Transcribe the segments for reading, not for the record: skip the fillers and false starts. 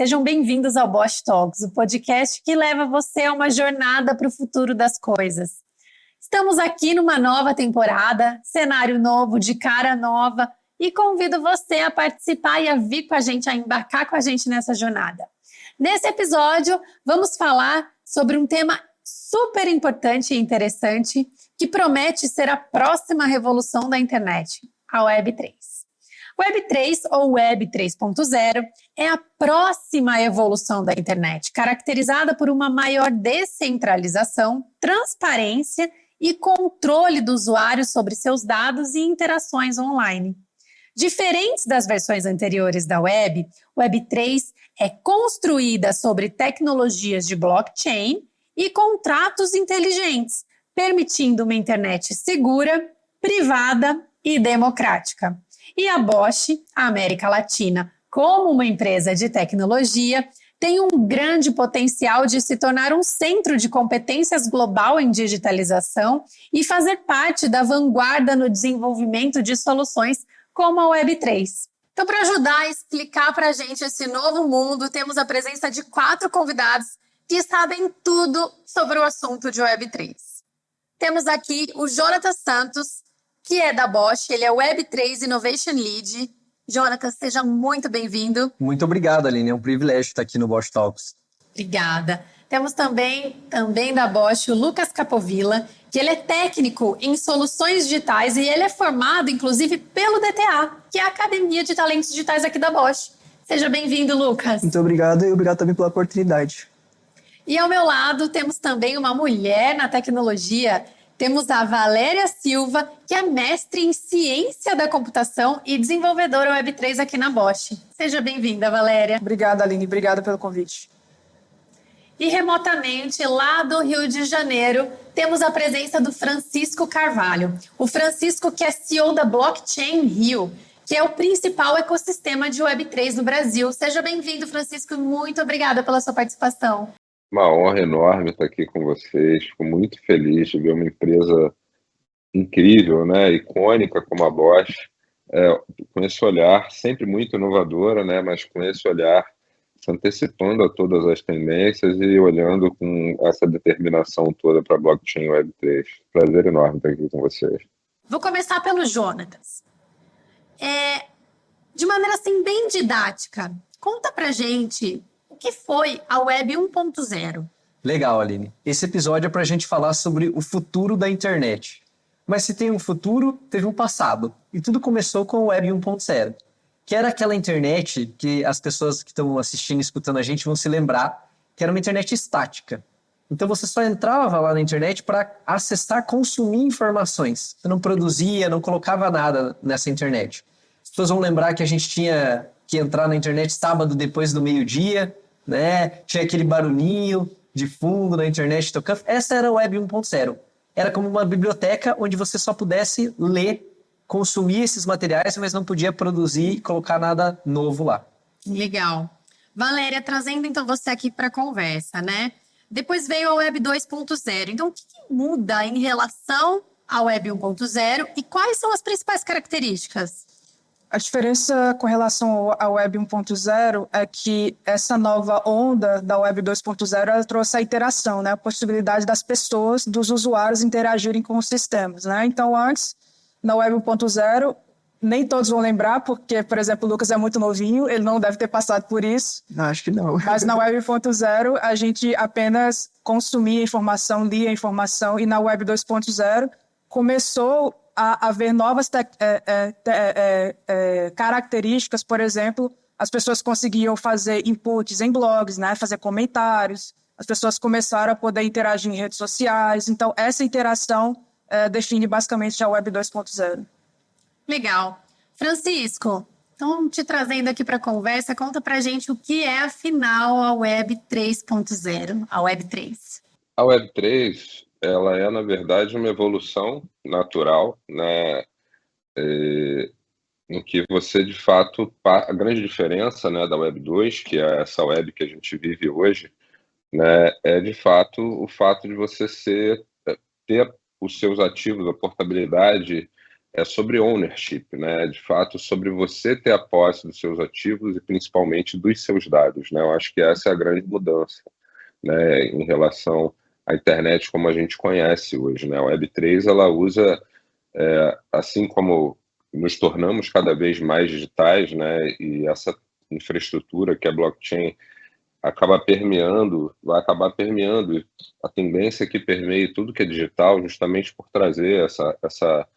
Sejam bem-vindos ao Bosch Talks, o podcast que leva você a uma jornada para o futuro das coisas. Estamos aqui numa nova temporada, cenário novo, de cara nova, e convido você a participar e a vir com a gente, a embarcar com a gente nessa jornada. Nesse episódio, vamos falar sobre um tema super importante e interessante que promete ser a próxima revolução da internet, a Web3. Web3 ou Web 3.0 é a próxima evolução da internet, caracterizada por uma maior descentralização, transparência e controle do usuário sobre seus dados e interações online. Diferentes das versões anteriores da Web, Web3 é construída sobre tecnologias de blockchain e contratos inteligentes, permitindo uma internet segura, privada e democrática. E a Bosch, a América Latina, como uma empresa de tecnologia, tem um grande potencial de se tornar um centro de competências global em digitalização e fazer parte da vanguarda no desenvolvimento de soluções como a Web3. Então, para ajudar a explicar para a gente esse novo mundo, temos a presença de 4 convidados que sabem tudo sobre o assunto de Web3. Temos aqui o Jonatas Santos, que é da Bosch, ele é Web3 Innovation Lead. Jonatas, seja muito bem-vindo. Muito obrigado, Aline, é um privilégio estar aqui no Bosch Talks. Obrigada. Temos também da Bosch o Lucas Capovilla, que ele é técnico em soluções digitais e ele é formado, inclusive, pelo DTA, que é a Academia de Talentos Digitais aqui da Bosch. Seja bem-vindo, Lucas. Muito obrigado e obrigado também pela oportunidade. E ao meu lado temos também uma mulher na tecnologia. Temos a Valéria Silva, que é mestre em ciência da computação e desenvolvedora Web3 aqui na Bosch. Seja bem-vinda, Valéria. Obrigada, Aline. Obrigada pelo convite. E remotamente, lá do Rio de Janeiro, temos a presença do Francisco Carvalho. O Francisco, que é CEO da Blockchain Rio, que é o principal ecossistema de Web3 no Brasil. Seja bem-vindo, Francisco. Muito obrigada pela sua participação. Uma honra enorme estar aqui com vocês. Fico muito feliz de ver uma empresa incrível, né, icônica como a Bosch, com esse olhar sempre muito inovadora, né, mas com esse olhar se antecipando a todas as tendências e olhando com essa determinação toda para a blockchain Web3. Prazer enorme estar aqui com vocês. Vou começar pelo Jonatas. De maneira assim bem didática, conta pra gente o que foi a Web 1.0. Legal, Aline. Esse episódio é para a gente falar sobre o futuro da internet. Mas se tem um futuro, teve um passado. E tudo começou com a Web 1.0, que era aquela internet que as pessoas que estão assistindo e escutando a gente vão se lembrar que era uma internet estática. Então você só entrava lá na internet para acessar, consumir informações. Você não produzia, não colocava nada nessa internet. As pessoas vão lembrar que a gente tinha que entrar na internet sábado depois do meio-dia, né? Tinha aquele barulhinho de fundo na internet tocando. Essa era a Web 1.0. Era como uma biblioteca onde você só pudesse ler, consumir esses materiais, mas não podia produzir e colocar nada novo lá. Legal. Valéria, trazendo então você aqui para a conversa, né? Depois veio a Web 2.0. Então, o que muda em relação à Web 1.0 e quais são as principais características? A diferença com relação à Web 1.0 é que essa nova onda da Web 2.0 ela trouxe a interação, né? A possibilidade das pessoas, dos usuários interagirem com os sistemas, né? Então, antes, na Web 1.0, nem todos vão lembrar, porque, por exemplo, o Lucas é muito novinho, ele não deve ter passado por isso. Acho que não. Mas na Web 1.0, a gente apenas consumia informação, lia informação, e na Web 2.0 começou a haver novas características. Por exemplo, as pessoas conseguiam fazer inputs em blogs, né, fazer comentários, as pessoas começaram a poder interagir em redes sociais. Então, essa interação define basicamente a Web 2.0. Legal. Francisco, então te trazendo aqui para a conversa, conta para a gente o que é, afinal, a Web 3.0, a Web 3. A Web 3, ela é, na verdade, uma evolução natural, né? No que você, de fato, a grande diferença, né, da Web 2, que é essa web que a gente vive hoje, né, é, de fato, o fato de você ter os seus ativos, a portabilidade é sobre ownership, né? De fato, sobre você ter a posse dos seus ativos e principalmente dos seus dados, né? Eu acho que essa é a grande mudança, né? Em relação à internet como a gente conhece hoje, né? A Web3, ela usa, assim como nos tornamos cada vez mais digitais, né? E essa infraestrutura que é blockchain vai acabar permeando a tendência que permeia tudo que é digital, justamente por trazer essa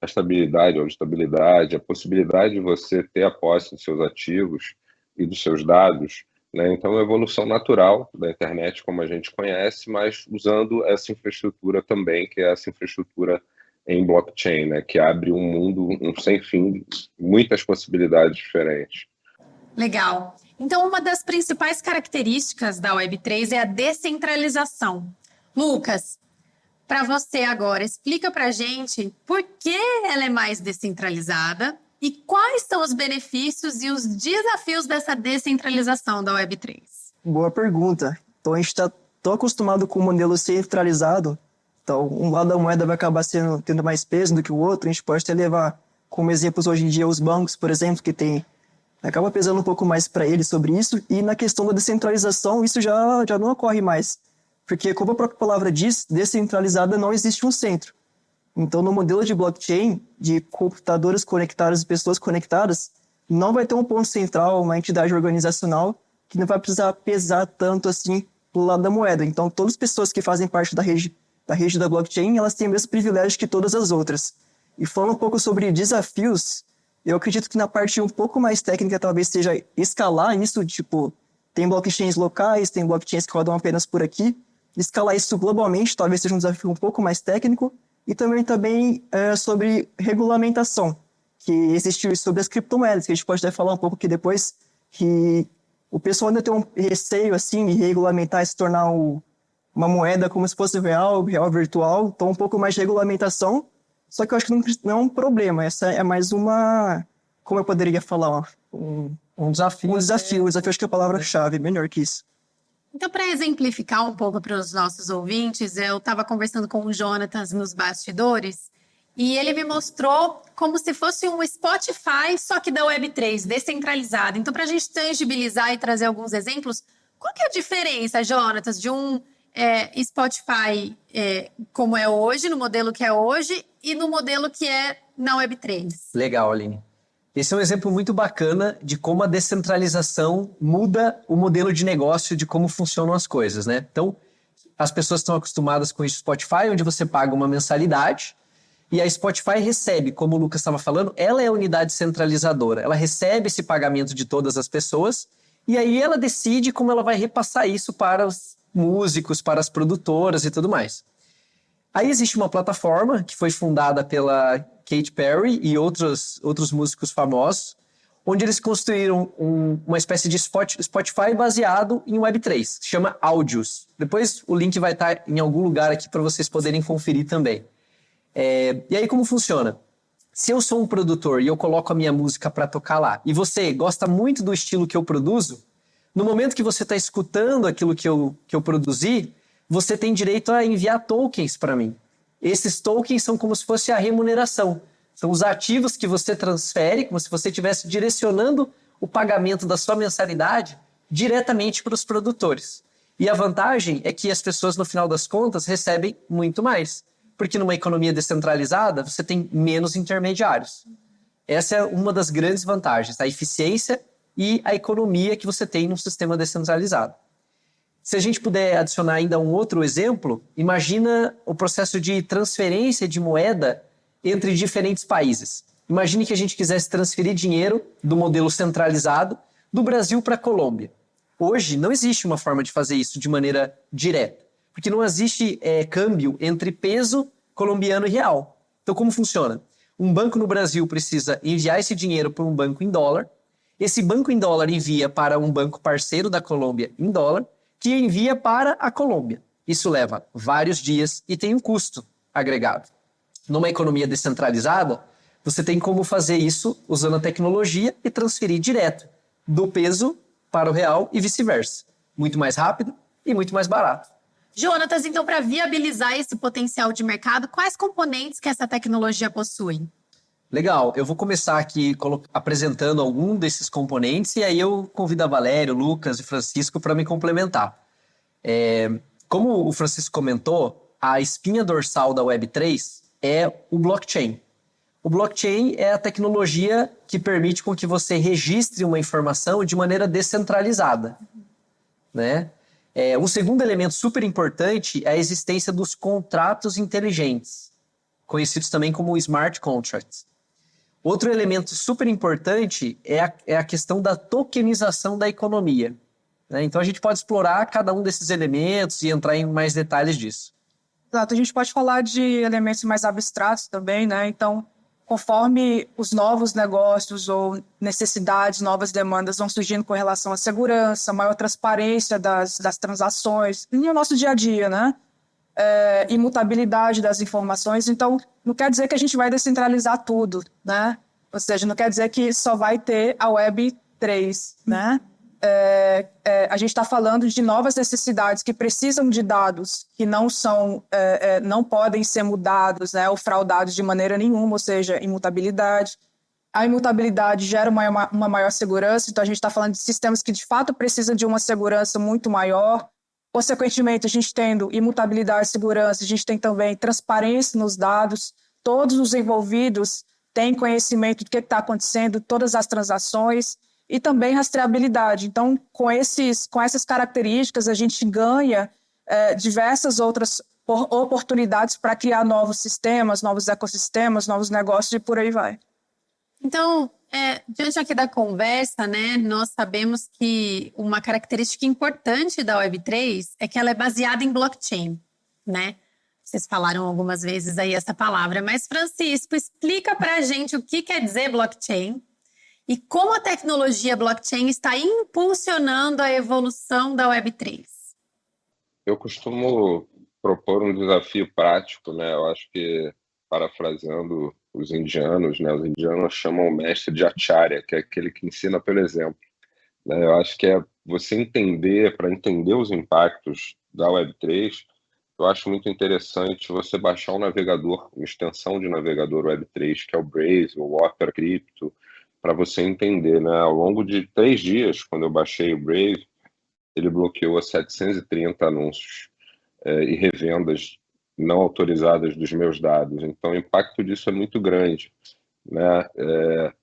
a estabilidade, a auditabilidade, a possibilidade de você ter a posse dos seus ativos e dos seus dados, né? Então, é uma evolução natural da internet, como a gente conhece, mas usando essa infraestrutura também, que é essa infraestrutura em blockchain, né? Que abre um mundo, um sem fim, muitas possibilidades diferentes. Legal. Então, uma das principais características da Web3 é a descentralização. Lucas, para você agora, explica para a gente por que ela é mais descentralizada e quais são os benefícios e os desafios dessa descentralização da Web3. Boa pergunta. Então, a gente está tão acostumado com o modelo centralizado, então um lado da moeda vai acabar tendo mais peso do que o outro. A gente pode até levar como exemplos hoje em dia os bancos, por exemplo, que acaba pesando um pouco mais para eles sobre isso, e na questão da descentralização isso já não ocorre mais. Porque, como a própria palavra diz, descentralizada não existe um centro. Então, no modelo de blockchain, de computadores conectados e pessoas conectadas, não vai ter um ponto central, uma entidade organizacional que não vai precisar pesar tanto assim do lado da moeda. Então, todas as pessoas que fazem parte da rede da blockchain, elas têm o mesmo privilégio que todas as outras. E falando um pouco sobre desafios, eu acredito que na parte um pouco mais técnica talvez seja escalar isso, tipo, tem blockchains locais, tem blockchains que rodam apenas por aqui. Escalar isso globalmente talvez seja um desafio um pouco mais técnico, e também sobre regulamentação, que existiu sobre as criptomoedas, que a gente pode até falar um pouco aqui depois, que o pessoal ainda tem um receio assim, de regulamentar e se tornar uma moeda como se fosse real virtual, então um pouco mais de regulamentação, só que eu acho que não é um problema, essa é mais como eu poderia falar, Um desafio. um desafio acho que é a palavra-chave, melhor que isso. Então, para exemplificar um pouco para os nossos ouvintes, eu estava conversando com o Jonatas nos bastidores e ele me mostrou como se fosse um Spotify, só que da Web3, descentralizado. Então, para a gente tangibilizar e trazer alguns exemplos, qual que é a diferença, Jonatas, de um Spotify como é hoje, no modelo que é hoje, e no modelo que é na Web3? Legal, Aline. Esse é um exemplo muito bacana de como a descentralização muda o modelo de negócio de como funcionam as coisas, né? Então, as pessoas estão acostumadas com o Spotify, onde você paga uma mensalidade, e a Spotify recebe, como o Lucas estava falando, ela é a unidade centralizadora. Ela recebe esse pagamento de todas as pessoas, e aí ela decide como ela vai repassar isso para os músicos, para as produtoras e tudo mais. Aí existe uma plataforma que foi fundada pela Katy Perry e outros músicos famosos, onde eles construíram uma espécie de Spotify baseado em Web3, se chama Audios. Depois o link vai estar em algum lugar aqui para vocês poderem conferir também. E aí como funciona? Se eu sou um produtor e eu coloco a minha música para tocar lá, e você gosta muito do estilo que eu produzo, no momento que você está escutando aquilo que eu produzi, você tem direito a enviar tokens para mim. Esses tokens são como se fosse a remuneração. São os ativos que você transfere, como se você estivesse direcionando o pagamento da sua mensalidade diretamente para os produtores. E a vantagem é que as pessoas, no final das contas, recebem muito mais. Porque numa economia descentralizada, você tem menos intermediários. Essa é uma das grandes vantagens, a eficiência e a economia que você tem num sistema descentralizado. Se a gente puder adicionar ainda um outro exemplo, imagina o processo de transferência de moeda entre diferentes países. Imagine que a gente quisesse transferir dinheiro do modelo centralizado do Brasil para a Colômbia. Hoje não existe uma forma de fazer isso de maneira direta, porque não existe câmbio entre peso colombiano e real. Então como funciona? Um banco no Brasil precisa enviar esse dinheiro para um banco em dólar, esse banco em dólar envia para um banco parceiro da Colômbia em dólar, que envia para a Colômbia. Isso leva vários dias e tem um custo agregado. Numa economia descentralizada, você tem como fazer isso usando a tecnologia e transferir direto do peso para o real e vice-versa. Muito mais rápido e muito mais barato. Jonatas, então, para viabilizar esse potencial de mercado, quais componentes que essa tecnologia possui? Legal, eu vou começar aqui apresentando algum desses componentes e aí eu convido a Valério, Lucas e Francisco para me complementar. Como o Francisco comentou, a espinha dorsal da Web3 é o blockchain. O blockchain é a tecnologia que permite com que você registre uma informação de maneira descentralizada, né? Um segundo elemento super importante é a existência dos contratos inteligentes, conhecidos também como smart contracts. Outro elemento super importante é a questão da tokenização da economia, né? Então a gente pode explorar cada um desses elementos e entrar em mais detalhes disso. Exato, a gente pode falar de elementos mais abstratos também, né? Então, conforme os novos negócios ou necessidades, novas demandas vão surgindo com relação à segurança, maior transparência das transações, e o nosso dia a dia, né? Imutabilidade das informações. Então, não quer dizer que a gente vai descentralizar tudo, né? Ou seja, não quer dizer que só vai ter a Web3, né? A gente está falando de novas necessidades que precisam de dados que não podem ser mudados, né, ou fraudados de maneira nenhuma, ou seja, imutabilidade. A imutabilidade gera uma maior segurança, então a gente está falando de sistemas que de fato precisam de uma segurança muito maior. Consequentemente, a gente tendo imutabilidade e segurança, a gente tem também transparência nos dados, todos os envolvidos têm conhecimento do que está acontecendo, todas as transações, e também rastreabilidade. Então, com essas características, a gente ganha diversas outras oportunidades para criar novos sistemas, novos ecossistemas, novos negócios e por aí vai. Então, diante aqui da conversa, né, nós sabemos que uma característica importante da Web3 é que ela é baseada em blockchain, né? Vocês falaram algumas vezes aí essa palavra, mas Francisco, explica para a gente o que quer dizer blockchain e como a tecnologia blockchain está impulsionando a evolução da Web3. Eu costumo propor um desafio prático, né? Eu acho que, parafraseando os indianos, né? Os indianos chamam o mestre de acharya, que é aquele que ensina pelo exemplo, né? Eu acho que é você entender, para entender os impactos da Web3, eu acho muito interessante você baixar um navegador, uma extensão de navegador Web3, que é o Brave, o Opera Crypto, para você entender, né? Ao longo de 3 dias, quando eu baixei o Brave, ele bloqueou 730 anúncios e revendas não autorizadas dos meus dados. Então, o impacto disso é muito grande, né?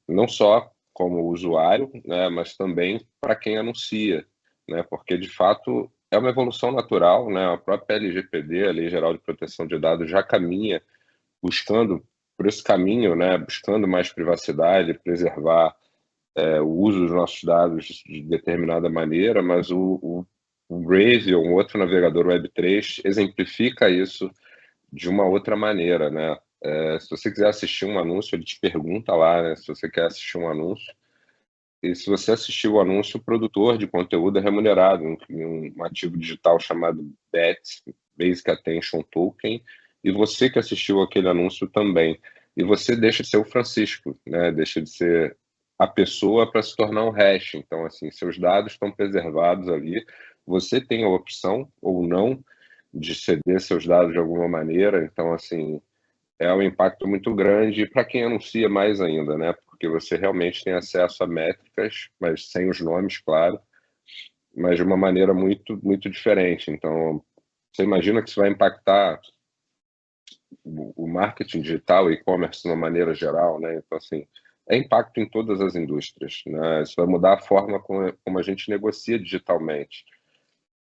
Não só como usuário, né? Mas também para quem anuncia, né? Porque, de fato, é uma evolução natural, né? A própria LGPD, a Lei Geral de Proteção de Dados, já caminha buscando por esse caminho, né? Buscando mais privacidade, preservar o uso dos nossos dados de determinada maneira, mas o Brave, um outro navegador Web3, exemplifica isso de uma outra maneira, né? Se você quiser assistir um anúncio, ele te pergunta lá, né? Se você quer assistir um anúncio, e se você assistir o anúncio, o produtor de conteúdo é remunerado em um ativo digital chamado BAT, Basic Attention Token, e você que assistiu aquele anúncio também. E você deixa de ser o Francisco, né? Deixa de ser a pessoa para se tornar um hash. Então, assim, seus dados estão preservados ali. Você tem a opção ou não de ceder seus dados de alguma maneira. Então, assim, é um impacto muito grande para quem anuncia mais ainda, né? Porque você realmente tem acesso a métricas, mas sem os nomes, claro, mas de uma maneira muito, muito diferente. Então, você imagina que isso vai impactar o marketing digital, o e-commerce de uma maneira geral, né? Então, assim, é impacto em todas as indústrias, né? Isso vai mudar a forma como a gente negocia digitalmente.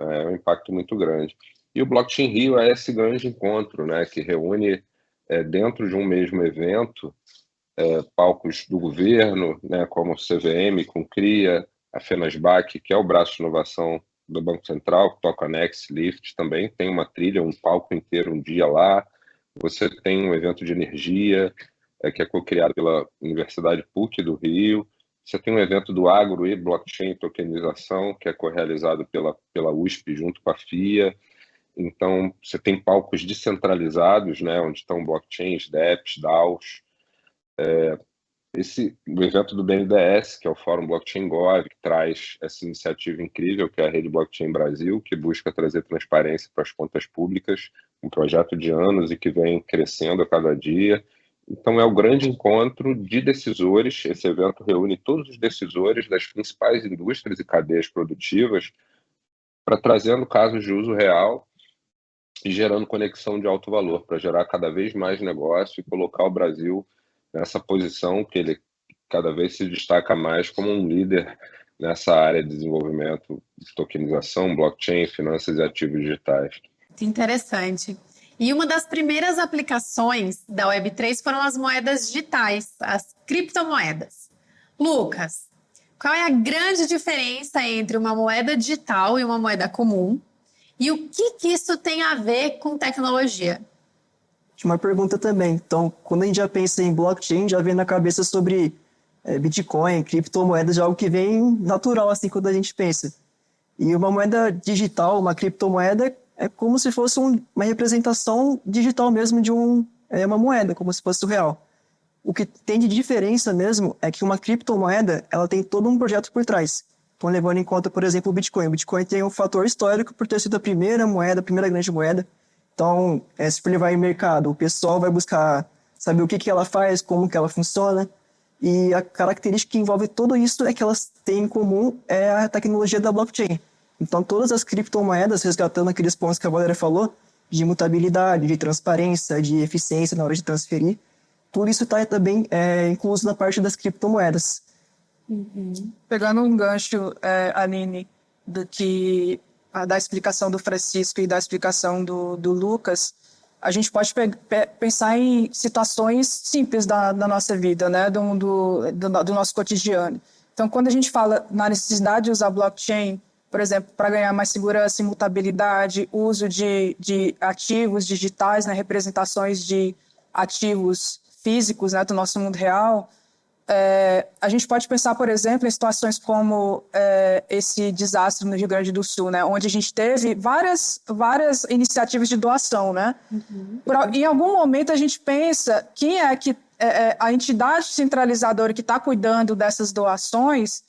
É um impacto muito grande. E o Blockchain Rio é esse grande encontro, né? Que reúne dentro de um mesmo evento palcos do governo, né? Como o CVM, com CRIA, a FENASBAC, que é o braço de inovação do Banco Central, Toconex, Lift também tem uma trilha, um palco inteiro um dia lá. Você tem um evento de energia, que é co-criado pela Universidade PUC do Rio. Você tem um evento do agro e blockchain tokenização, que é co-realizado pela USP junto com a FIA. Então, você tem palcos descentralizados, né, onde estão blockchains, DEPs, DAOs. O evento do BNDES, que é o Fórum Blockchain Gov, que traz essa iniciativa incrível, que é a Rede Blockchain Brasil, que busca trazer transparência para as contas públicas, um projeto de anos e que vem crescendo a cada dia. Então, é o grande encontro de decisores. Esse evento reúne todos os decisores das principais indústrias e cadeias produtivas para trazendo casos de uso real e gerando conexão de alto valor, para gerar cada vez mais negócio e colocar o Brasil nessa posição que ele cada vez se destaca mais como um líder nessa área de desenvolvimento de tokenização, blockchain, finanças e ativos digitais. Interessante. E uma das primeiras aplicações da Web3 foram as moedas digitais, as criptomoedas. Lucas, qual é a grande diferença entre uma moeda digital e uma moeda comum? E o que isso tem a ver com tecnologia? Tinha uma pergunta também. Então, quando a gente já pensa em blockchain, já vem na cabeça sobre Bitcoin, criptomoedas, algo que vem natural, assim, quando a gente pensa. E uma moeda digital, uma criptomoeda, é como se fosse uma representação digital mesmo de uma moeda, como se fosse o real. O que tem de diferença mesmo é que uma criptomoeda, ela tem todo um projeto por trás. Então, levando em conta, por exemplo, o Bitcoin. O Bitcoin tem um fator histórico por ter sido a primeira moeda, a primeira grande moeda. Então, se for levar em mercado, o pessoal vai buscar saber o que ela faz, como que ela funciona. E a característica que envolve tudo isso é que elas têm em comum a tecnologia da blockchain. Então, todas as criptomoedas, resgatando aqueles pontos que a Valéria falou, de imutabilidade, de transparência, de eficiência na hora de transferir, tudo isso está também incluso na parte das criptomoedas. Pegando um gancho, Aline, da explicação do Francisco e da explicação do Lucas, a gente pode pensar em situações simples da nossa vida, né? do nosso cotidiano. Então, quando a gente fala na necessidade de usar blockchain, por exemplo, para ganhar mais segurança, imutabilidade, uso de ativos digitais, né? Representações de ativos físicos, né? Do nosso mundo real, a gente pode pensar, por exemplo, em situações como esse desastre no Rio Grande do Sul, né, onde a gente teve várias iniciativas de doação, né? Em algum momento a gente pensa quem é que a entidade centralizadora que está cuidando dessas doações.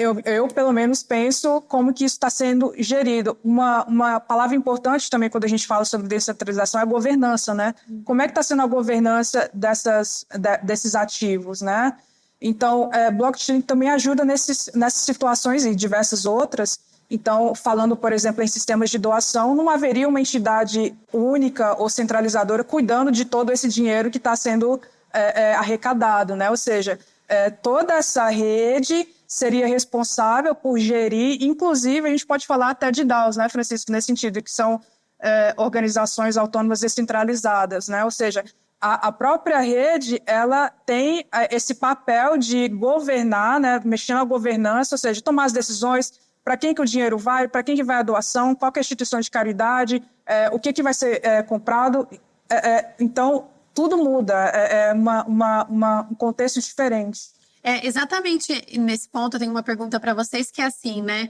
Eu, pelo menos, penso como que isso está sendo gerido. Uma palavra importante também quando a gente fala sobre descentralização é a governança, né? Como é que está sendo a governança desses ativos, né? Então, blockchain também ajuda nessas situações e diversas outras. Então, falando, por exemplo, em sistemas de doação, não haveria uma entidade única ou centralizadora cuidando de todo esse dinheiro que está sendo arrecadado, né? Ou seja, toda essa rede seria responsável por gerir, inclusive a gente pode falar até de DAOs, né, Francisco, nesse sentido, que são organizações autônomas descentralizadas, né? Ou seja, a própria rede, ela tem esse papel de governar, né, mexer na governança, ou seja, tomar as decisões, para quem que o dinheiro vai, para quem que vai a doação, qual que é a instituição de caridade, o que vai ser comprado. Então, tudo muda, um contexto diferente. Exatamente nesse ponto, eu tenho uma pergunta para vocês que é assim, né?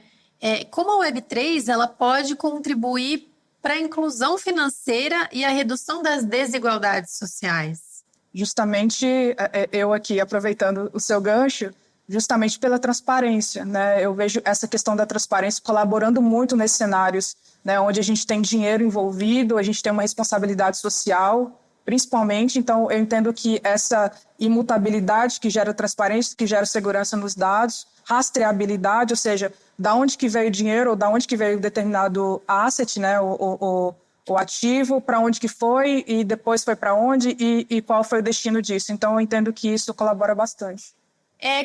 Como a Web3 ela pode contribuir para a inclusão financeira e a redução das desigualdades sociais? Justamente, eu aqui aproveitando o seu gancho, justamente pela transparência, né? Eu vejo essa questão da transparência colaborando muito nesses cenários, né? Onde a gente tem dinheiro envolvido, a gente tem uma responsabilidade social, principalmente. Então, eu entendo que essa imutabilidade que gera transparência, que gera segurança nos dados, rastreabilidade, ou seja, da onde que veio o dinheiro ou da onde que veio determinado asset, né, o ativo, para onde que foi e depois foi para onde e qual foi o destino disso. Então, eu entendo que isso colabora bastante.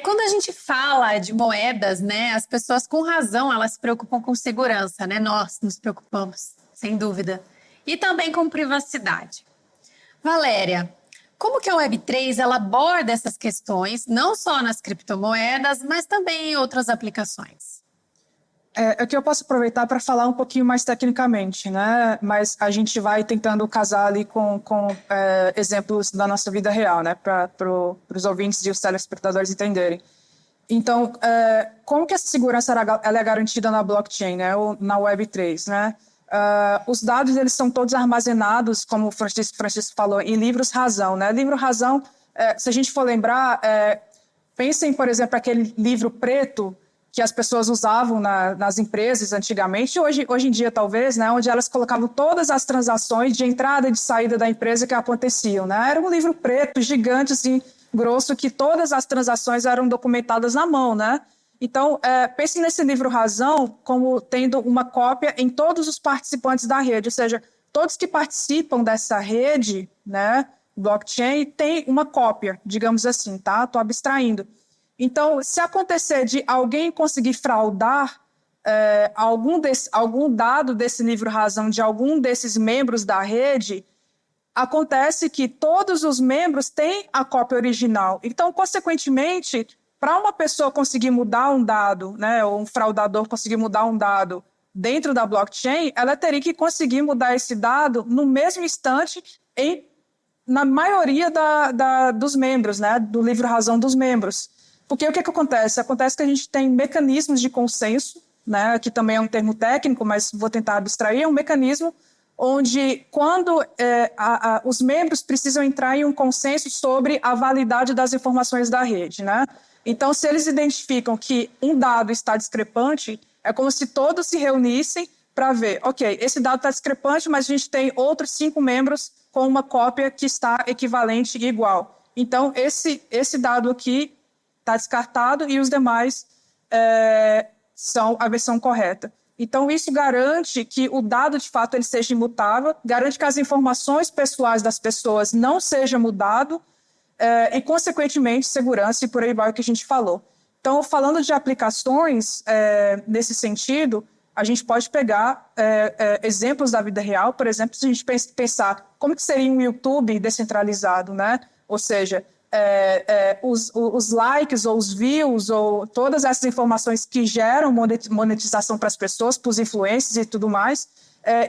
Quando a gente fala de moedas, né, as pessoas com razão, elas se preocupam com segurança, né? Nós nos preocupamos, sem dúvida. E também com privacidade. Valéria, como que a Web3 ela aborda essas questões, não só nas criptomoedas, mas também em outras aplicações? Aqui eu posso aproveitar para falar um pouquinho mais tecnicamente, né? Mas a gente vai tentando casar ali com exemplos da nossa vida real, né? Para os ouvintes e os telespectadores entenderem. Então, como que essa segurança ela é garantida na blockchain, né? Ou na Web3, né? Os dados eles são todos armazenados, como o Francisco falou, em livros razão, né? Livro razão, se a gente for lembrar, pensem, por exemplo, aquele livro preto que as pessoas usavam nas empresas antigamente, hoje em dia talvez, né, onde elas colocavam todas as transações de entrada e de saída da empresa que aconteciam, né? Era um livro preto, gigante, assim, grosso, que todas as transações eram documentadas na mão, né? Então, pense nesse livro Razão como tendo uma cópia em todos os participantes da rede, ou seja, todos que participam dessa rede, né, blockchain, tem uma cópia, digamos assim, tá? Estou abstraindo. Então, se acontecer de alguém conseguir fraudar algum dado desse livro Razão de algum desses membros da rede, acontece que todos os membros têm a cópia original. Então, consequentemente, para uma pessoa conseguir mudar um dado, né, ou um fraudador conseguir mudar um dado dentro da blockchain, ela teria que conseguir mudar esse dado no mesmo instante na maioria dos membros, né, do livro Razão dos membros. Porque o que acontece? Acontece que a gente tem mecanismos de consenso, né, que também é um termo técnico, mas vou tentar abstrair, é um mecanismo onde quando os membros precisam entrar em um consenso sobre a validade das informações da rede, né? Então, se eles identificam que um dado está discrepante, é como se todos se reunissem para ver, ok, esse dado está discrepante, mas a gente tem outros 5 membros com uma cópia que está equivalente e igual. Então, esse dado aqui está descartado e os demais são a versão correta. Então, isso garante que o dado, de fato, ele seja imutável, garante que as informações pessoais das pessoas não sejam mudadas e, consequentemente, segurança e por aí vai o que a gente falou. Então, falando de aplicações nesse sentido, a gente pode pegar exemplos da vida real. Por exemplo, se a gente pensar como que seria um YouTube descentralizado, né? Ou seja, os likes ou os views ou todas essas informações que geram monetização para as pessoas, para os influencers e tudo mais,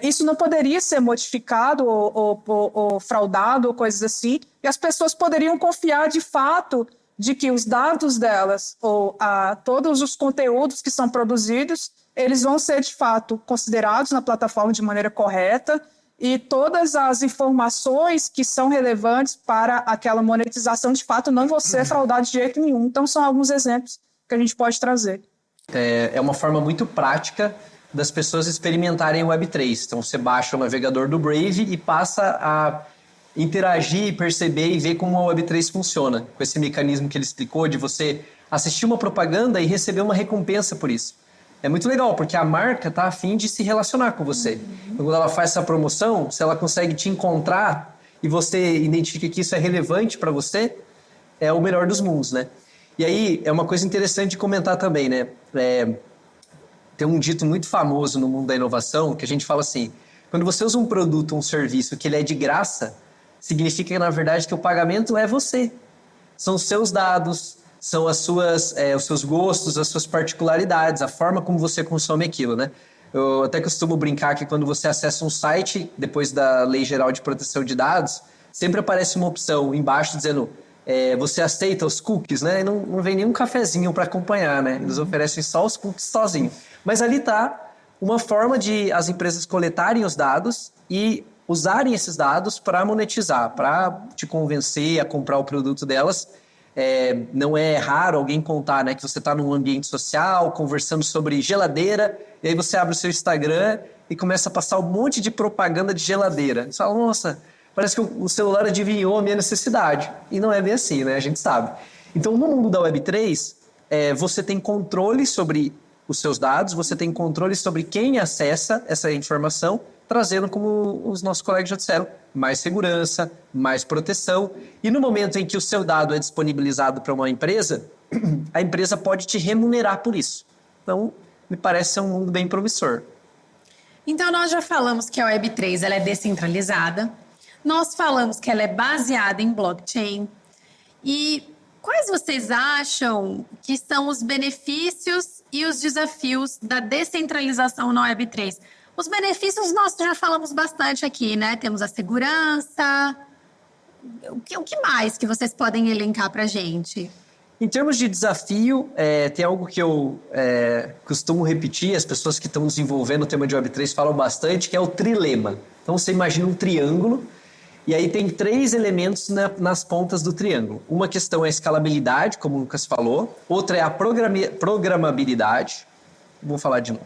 isso não poderia ser modificado ou fraudado ou coisas assim, e as pessoas poderiam confiar de fato de que os dados delas ou todos os conteúdos que são produzidos, eles vão ser de fato considerados na plataforma de maneira correta, e todas as informações que são relevantes para aquela monetização, de fato, não vão ser fraudadas de jeito nenhum. Então, são alguns exemplos que a gente pode trazer. É uma forma muito prática das pessoas experimentarem o Web3. Então, você baixa o navegador do Brave e passa a interagir, perceber e ver como a Web3 funciona. Com esse mecanismo que ele explicou de você assistir uma propaganda e receber uma recompensa por isso. É muito legal, porque a marca está a fim de se relacionar com você. Quando ela faz essa promoção, se ela consegue te encontrar e você identifica que isso é relevante para você, é o melhor dos mundos, né? E aí, é uma coisa interessante de comentar também, né? Tem um dito muito famoso no mundo da inovação, que a gente fala assim, quando você usa um produto ou um serviço que ele é de graça, significa, na verdade, que o pagamento é você. São os seus dados, são os seus gostos, as suas particularidades, a forma como você consome aquilo, né? Eu até costumo brincar que quando você acessa um site, depois da Lei Geral de Proteção de Dados, sempre aparece uma opção embaixo dizendo você aceita os cookies, né? E não vem nenhum cafezinho para acompanhar, né? Eles oferecem só os cookies sozinho. Mas ali está uma forma de as empresas coletarem os dados e usarem esses dados para monetizar, para te convencer a comprar o produto delas. Não é raro alguém contar, né, que você está num ambiente social, conversando sobre geladeira, e aí você abre o seu Instagram e começa a passar um monte de propaganda de geladeira. Você fala, nossa, parece que o celular adivinhou a minha necessidade. E não é bem assim, né? A gente sabe. Então, no mundo da Web3, você tem controle sobre os seus dados, você tem controle sobre quem acessa essa informação, trazendo, como os nossos colegas já disseram, mais segurança, mais proteção. E no momento em que o seu dado é disponibilizado para uma empresa, a empresa pode te remunerar por isso. Então, me parece ser um mundo bem promissor. Então, nós já falamos que a Web3 ela é descentralizada. Nós falamos que ela é baseada em blockchain. E quais vocês acham que são os benefícios e os desafios da descentralização na Web3? Os benefícios nós já falamos bastante aqui, né? Temos a segurança. O que mais que vocês podem elencar para a gente? Em termos de desafio, tem algo que eu costumo repetir, as pessoas que estão desenvolvendo o tema de Web3 falam bastante, que é o trilema. Então, você imagina um triângulo E aí tem 3 elementos nas pontas do triângulo. Uma questão é a escalabilidade, como o Lucas falou. Outra é a programabilidade. Vou falar de novo.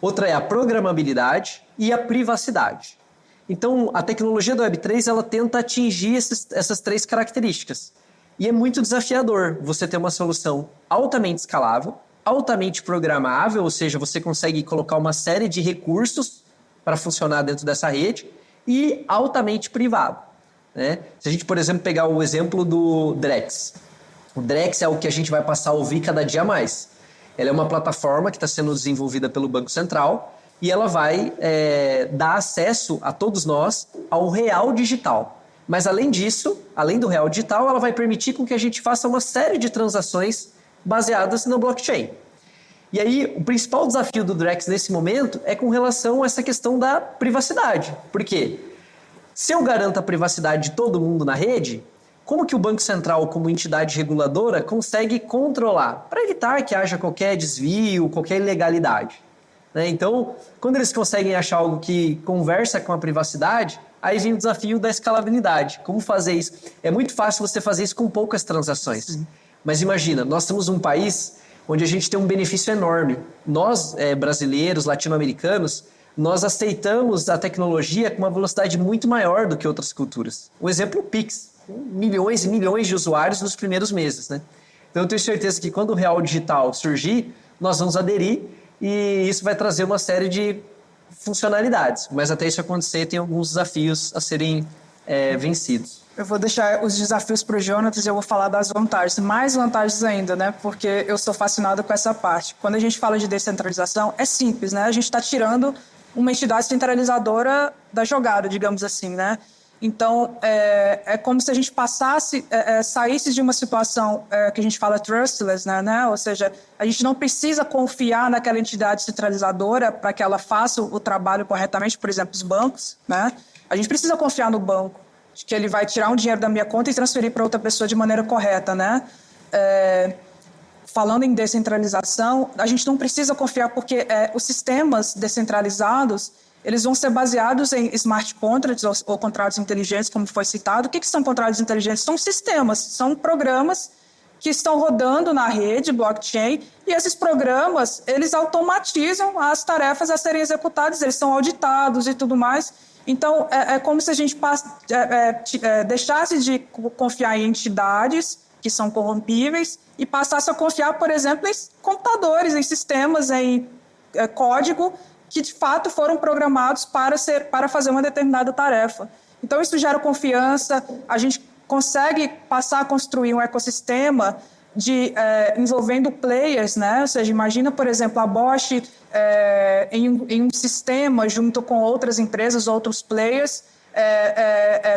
Outra é a programabilidade e a privacidade. Então, a tecnologia do Web3 ela tenta atingir essas 3 características. E é muito desafiador você ter uma solução altamente escalável, altamente programável, ou seja, você consegue colocar uma série de recursos para funcionar dentro dessa rede, e altamente privado, né? Se a gente, por exemplo, pegar o exemplo do Drex. O Drex é o que a gente vai passar a ouvir cada dia mais. Ela é uma plataforma que está sendo desenvolvida pelo Banco Central e ela vai dar acesso a todos nós ao real digital. Mas além disso, além do real digital, ela vai permitir com que a gente faça uma série de transações baseadas no blockchain. E aí, o principal desafio do Drex nesse momento é com relação a essa questão da privacidade. Por quê? Se eu garanto a privacidade de todo mundo na rede, como que o Banco Central, como entidade reguladora, consegue controlar para evitar que haja qualquer desvio, qualquer ilegalidade? Né? Então, quando eles conseguem achar algo que conversa com a privacidade, aí vem o desafio da escalabilidade. Como fazer isso? É muito fácil você fazer isso com poucas transações. Sim. Mas imagina, nós temos um país onde a gente tem um benefício enorme. Nós, brasileiros, latino-americanos, nós aceitamos a tecnologia com uma velocidade muito maior do que outras culturas. Um exemplo, o Pix. Milhões e milhões de usuários nos primeiros meses, né? Então eu tenho certeza que quando o real digital surgir, nós vamos aderir e isso vai trazer uma série de funcionalidades. Mas até isso acontecer, tem alguns desafios a serem vencidos. Eu vou deixar os desafios para o Jonatas e eu vou falar das vantagens. Mais vantagens ainda, né? Porque eu sou fascinado com essa parte. Quando a gente fala de descentralização, é simples, né? A gente está tirando uma entidade centralizadora da jogada, digamos assim, né? Então, é como se a gente saísse de uma situação que a gente fala trustless, né? Ou seja, a gente não precisa confiar naquela entidade centralizadora para que ela faça o trabalho corretamente, por exemplo, os bancos, né? A gente precisa confiar no banco, de que ele vai tirar um dinheiro da minha conta e transferir para outra pessoa de maneira correta, né? Falando em descentralização, a gente não precisa confiar porque os sistemas descentralizados, eles vão ser baseados em smart contracts ou contratos inteligentes, como foi citado. O que são contratos inteligentes? São sistemas, são programas que estão rodando na rede, blockchain, e esses programas, eles automatizam as tarefas a serem executadas, eles são auditados e tudo mais. Então, é como se a gente deixasse de confiar em entidades que são corrompíveis e passasse a confiar, por exemplo, em computadores, em sistemas, em código que, de fato, foram programados para fazer uma determinada tarefa. Então, isso gera confiança, a gente consegue passar a construir um ecossistema envolvendo players, né? Ou seja, imagina, por exemplo, a Bosch em um sistema junto com outras empresas, outros players,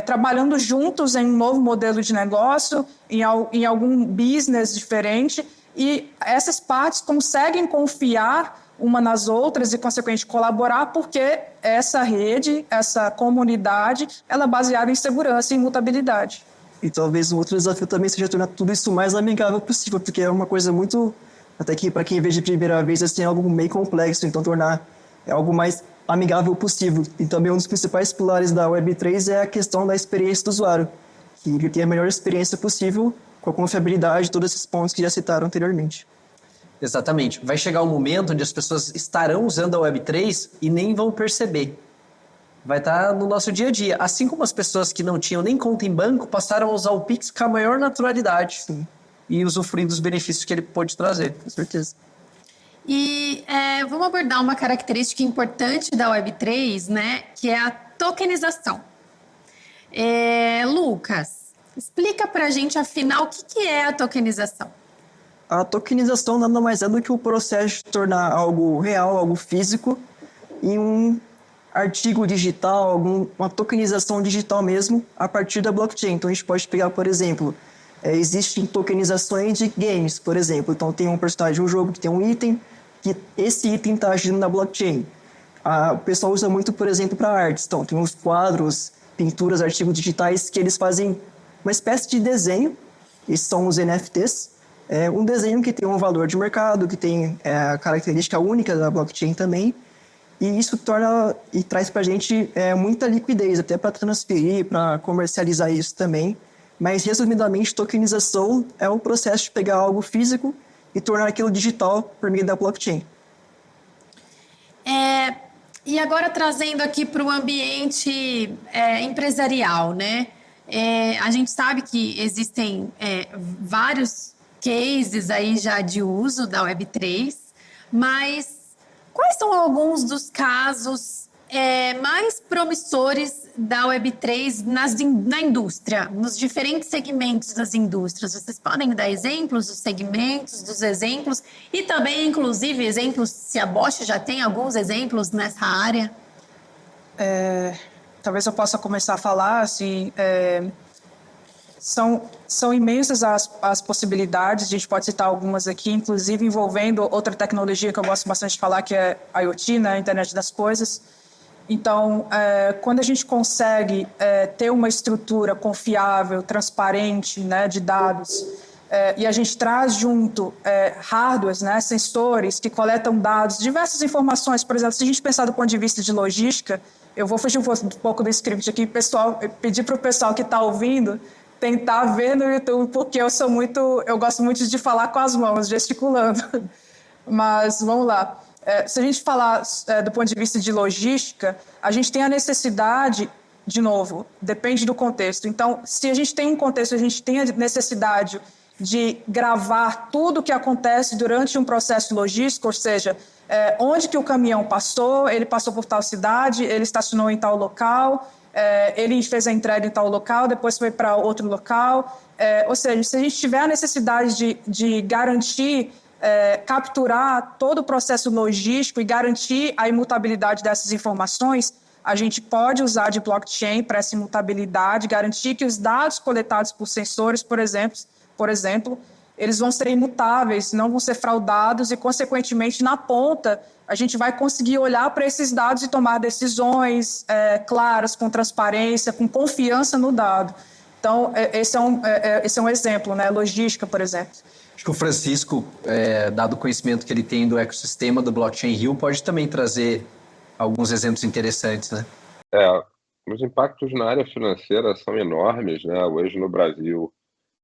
trabalhando juntos em um novo modelo de negócio, em algum business diferente, e essas partes conseguem confiar uma nas outras e, consequentemente, colaborar, porque essa rede, essa comunidade, ela é baseada em segurança e imutabilidade. E talvez um outro desafio também seja tornar tudo isso o mais amigável possível, porque é uma coisa muito, até que para quem vê de primeira vez, assim, é algo meio complexo, então tornar algo mais amigável possível. E também um dos principais pilares da Web3 é a questão da experiência do usuário, que tem a melhor experiência possível com a confiabilidade, todos esses pontos que já citaram anteriormente. Exatamente. Vai chegar um momento onde as pessoas estarão usando a Web3 e nem vão perceber. Vai estar no nosso dia a dia. Assim como as pessoas que não tinham nem conta em banco passaram a usar o Pix com a maior naturalidade. Sim. E usufruir dos benefícios que ele pode trazer. Com certeza. E vamos abordar uma característica importante da Web3, né? Que é a tokenização. Lucas, explica pra gente, afinal, o que é a tokenização? A tokenização nada mais é do que o processo de tornar algo real, algo físico, em um artigo digital, uma tokenização digital mesmo, a partir da blockchain. Então, a gente pode pegar, por exemplo, existem tokenizações de games, por exemplo. Então, tem um personagem de um jogo que tem um item, que esse item está agindo na blockchain. O pessoal usa muito, por exemplo, para artes. Então, tem uns quadros, pinturas, artigos digitais que eles fazem uma espécie de desenho. Esses são os NFTs. Um desenho que tem um valor de mercado, que tem a característica única da blockchain também. e isso torna e traz para a gente muita liquidez, até para transferir, para comercializar isso também. Mas, resumidamente, tokenização é o processo de pegar algo físico e tornar aquilo digital por meio da blockchain. E agora trazendo aqui para o ambiente empresarial, né? A gente sabe que existem vários cases aí já de uso da Web3, mas quais são alguns dos casos mais promissores da Web3 na indústria, nos diferentes segmentos das indústrias? Vocês podem dar exemplos dos segmentos, dos exemplos e também, inclusive, exemplos, se a Bosch já tem alguns exemplos nessa área? Talvez eu possa começar a falar, assim, são imensas as possibilidades, a gente pode citar algumas aqui, inclusive envolvendo outra tecnologia que eu gosto bastante de falar, que é IoT, né, Internet das Coisas. Então, quando a gente consegue ter uma estrutura confiável, transparente, né, de dados, e a gente traz junto hardwares, né, sensores que coletam dados, diversas informações, por exemplo, se a gente pensar do ponto de vista de logística, eu vou fugir um pouco do script aqui, pessoal, pedir para o pessoal que está ouvindo tentar ver no YouTube, porque eu gosto muito de falar com as mãos, gesticulando. Mas vamos lá. Se a gente falar do ponto de vista de logística, a gente tem a necessidade, de novo, depende do contexto. Então, se a gente tem um contexto, a gente tem a necessidade de gravar tudo o que acontece durante um processo logístico, ou seja, onde que o caminhão passou, ele passou por tal cidade, ele estacionou em tal local, ele fez a entrega em tal local, depois foi para outro local. Ou seja, se a gente tiver a necessidade de garantir, capturar todo o processo logístico e garantir a imutabilidade dessas informações, a gente pode usar de blockchain para essa imutabilidade, garantir que os dados coletados por sensores, por exemplo, eles vão ser imutáveis, não vão ser fraudados e, consequentemente, na ponta, a gente vai conseguir olhar para esses dados e tomar decisões claras, com transparência, com confiança no dado. Então, esse é um exemplo, né? Logística, por exemplo. Acho que o Francisco, dado o conhecimento que ele tem do ecossistema do Blockchain Rio, pode também trazer alguns exemplos interessantes, né? Os impactos na área financeira são enormes, né? Hoje no Brasil,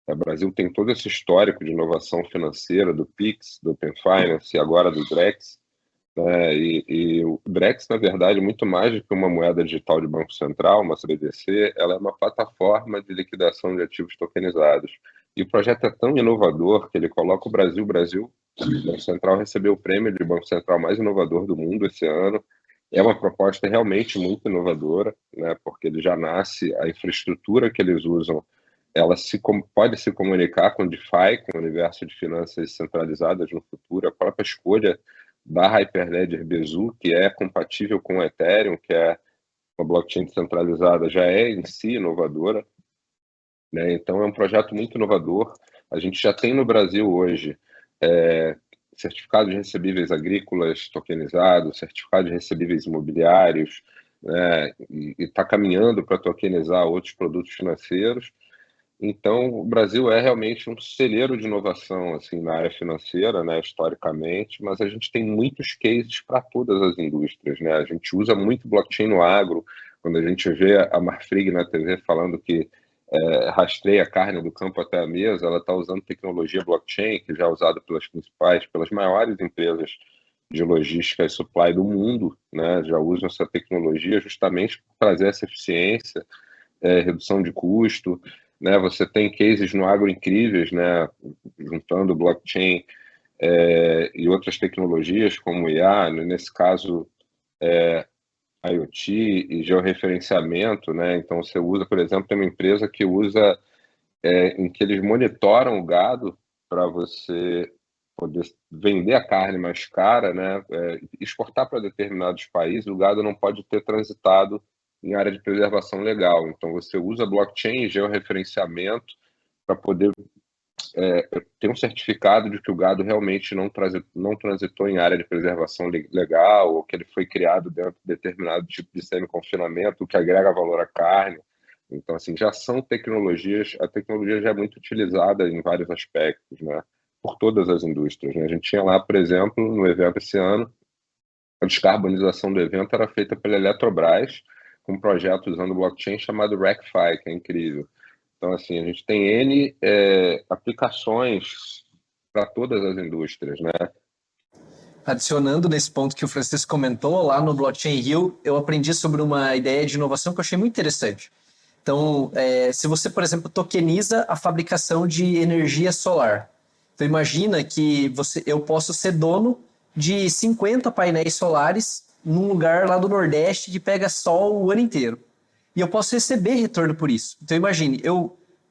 o Brasil tem todo esse histórico de inovação financeira do Pix, do Open Finance e agora do Drex, né? E o Drex, na verdade, muito mais do que uma moeda digital de Banco Central, uma CBDC, ela é uma plataforma de liquidação de ativos tokenizados. E o projeto é tão inovador que ele coloca o Brasil. O Banco Central recebeu o prêmio de Banco Central mais inovador do mundo esse ano. É uma proposta realmente muito inovadora, né? Porque ele já nasce, a infraestrutura que eles usam, ela pode se comunicar com o DeFi, com o universo de finanças centralizadas no futuro. A própria escolha da Hyperledger Besu, que é compatível com o Ethereum, que é uma blockchain descentralizada, já é em si inovadora, né? Então é um projeto muito inovador. A gente já tem no Brasil hoje certificados de recebíveis agrícolas tokenizados, certificados de recebíveis imobiliários, né? E está caminhando para tokenizar outros produtos financeiros. Então, o Brasil é realmente um celeiro de inovação assim, na área financeira, né, historicamente, mas a gente tem muitos cases para todas as indústrias, né? A gente usa muito blockchain no agro, quando a gente vê a Marfrig na TV falando que rastreia a carne do campo até a mesa, ela está usando tecnologia blockchain, que já é usada pelas maiores empresas de logística e supply do mundo, né? Já usam essa tecnologia justamente para trazer essa eficiência, redução de custo, né? Você tem cases no agro incríveis, né? Juntando blockchain e outras tecnologias como IA, né? Nesse caso IoT e georreferenciamento, né? Então você usa, por exemplo, tem uma empresa que usa em que eles monitoram o gado para você poder vender a carne mais cara, né? Exportar para determinados países, o gado não pode ter transitado em área de preservação legal. Então você usa blockchain e georreferenciamento para poder ter um certificado de que o gado realmente não transitou em área de preservação legal, ou que ele foi criado dentro de determinado tipo de semi-confinamento, que agrega valor à carne. Então, assim, já são tecnologias, a tecnologia já é muito utilizada em vários aspectos, né, por todas as indústrias, né? A gente tinha lá, por exemplo, no evento esse ano, A descarbonização do evento era feita pela Eletrobras, com um projeto usando blockchain chamado RecFi, que é incrível. Então, assim, a gente tem N aplicações para todas as indústrias, né? Adicionando nesse ponto que o Francisco comentou, lá no Blockchain Rio, eu aprendi sobre uma ideia de inovação que eu achei muito interessante. Então, se você, por exemplo, tokeniza a fabricação de energia solar, então imagina que eu posso ser dono de 50 painéis solares num lugar lá do Nordeste que pega sol o ano inteiro. E eu posso receber retorno por isso. Então imagine,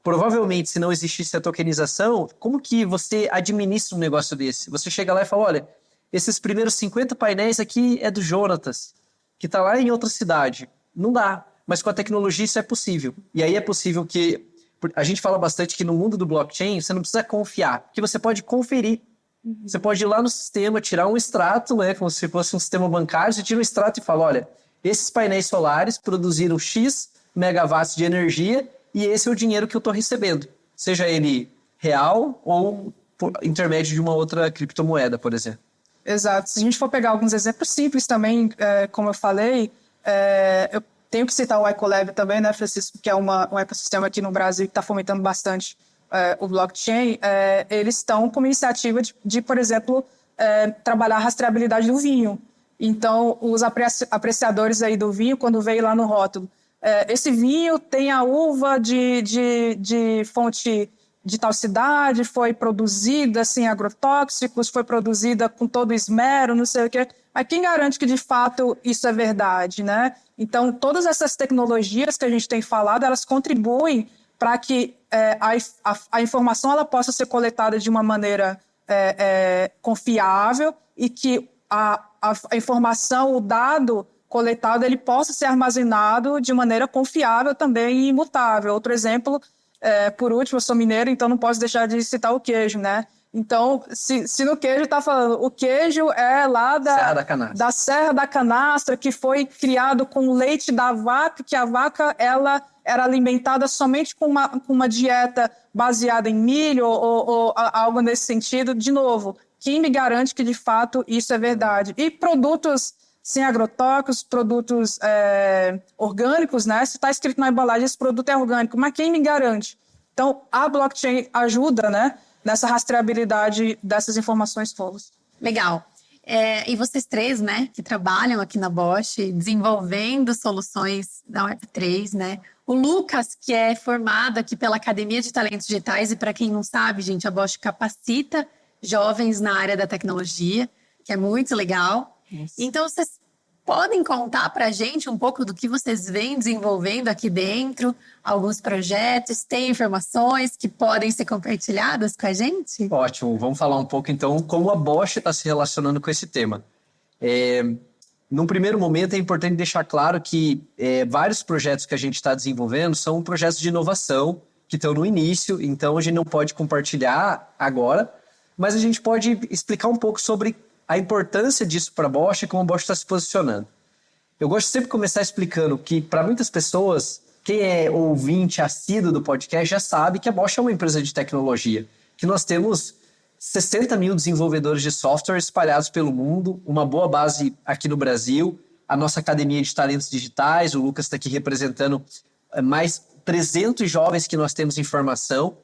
provavelmente, se não existisse a tokenização, como que você administra um negócio desse? Você chega lá e fala, olha, esses primeiros 50 painéis aqui é do Jonatas, que está lá em outra cidade. Não dá, mas com a tecnologia isso é possível. E aí é possível que... A gente fala bastante que no mundo do blockchain você não precisa confiar, porque você pode conferir. Você pode ir lá no sistema, tirar um extrato, né, como se fosse um sistema bancário, você tira um extrato e fala, olha, esses painéis solares produziram X megawatts de energia e esse é o dinheiro que eu estou recebendo. Seja ele real ou por intermédio de uma outra criptomoeda, por exemplo. Exato. Se a gente for pegar alguns exemplos simples também, como eu falei, eu tenho que citar o Ecolab também, né, Francisco, que é um ecossistema aqui no Brasil que está fomentando bastante o blockchain. Eles estão com uma iniciativa de por exemplo, trabalhar a rastreabilidade do vinho. Então, os apreciadores aí do vinho, quando veio lá no rótulo, esse vinho tem a uva de fonte de tal cidade, foi produzida sem agrotóxicos, foi produzida com todo esmero, não sei o quê. Mas quem garante que, de fato, isso é verdade, né? Então, todas essas tecnologias que a gente tem falado, elas contribuem para que a informação ela possa ser coletada de uma maneira confiável e que a informação, o dado coletado, ele possa ser armazenado de maneira confiável também e imutável. Outro exemplo, por último, eu sou mineiro, então não posso deixar de citar o queijo, né? Então, se no queijo está falando, o queijo é lá da Serra da Canastra, que foi criado com leite da vaca, que a vaca ela era alimentada somente com uma dieta baseada em milho ou algo nesse sentido. De novo, quem me garante que de fato isso é verdade? E produtos sem agrotóxicos, produtos orgânicos, né? Se está escrito na embalagem, esse produto é orgânico, mas quem me garante? Então, a blockchain ajuda, né, nessa rastreabilidade dessas informações todas. Legal. E vocês três, né, que trabalham aqui na Bosch, desenvolvendo soluções da Web3, né? O Lucas, que é formado aqui pela Academia de Talentos Digitais, e para quem não sabe, gente, a Bosch capacita jovens na área da tecnologia, que é muito legal. Isso. Então, vocês podem contar para a gente um pouco do que vocês vêm desenvolvendo aqui dentro, alguns projetos, tem informações que podem ser compartilhadas com a gente? Ótimo, vamos falar um pouco então como a Bosch está se relacionando com esse tema. Num primeiro momento é importante deixar claro que vários projetos que a gente está desenvolvendo são projetos de inovação que estão no início, então a gente não pode compartilhar agora, mas a gente pode explicar um pouco sobre a importância disso para a Bosch e como a Bosch está se posicionando. Eu gosto sempre de começar explicando que, para muitas pessoas, quem é ouvinte assíduo do podcast já sabe que a Bosch é uma empresa de tecnologia, que nós temos 60 mil desenvolvedores de software espalhados pelo mundo, uma boa base aqui no Brasil, a nossa Academia de Talentos Digitais, o Lucas está aqui representando mais 300 jovens que nós temos em formação,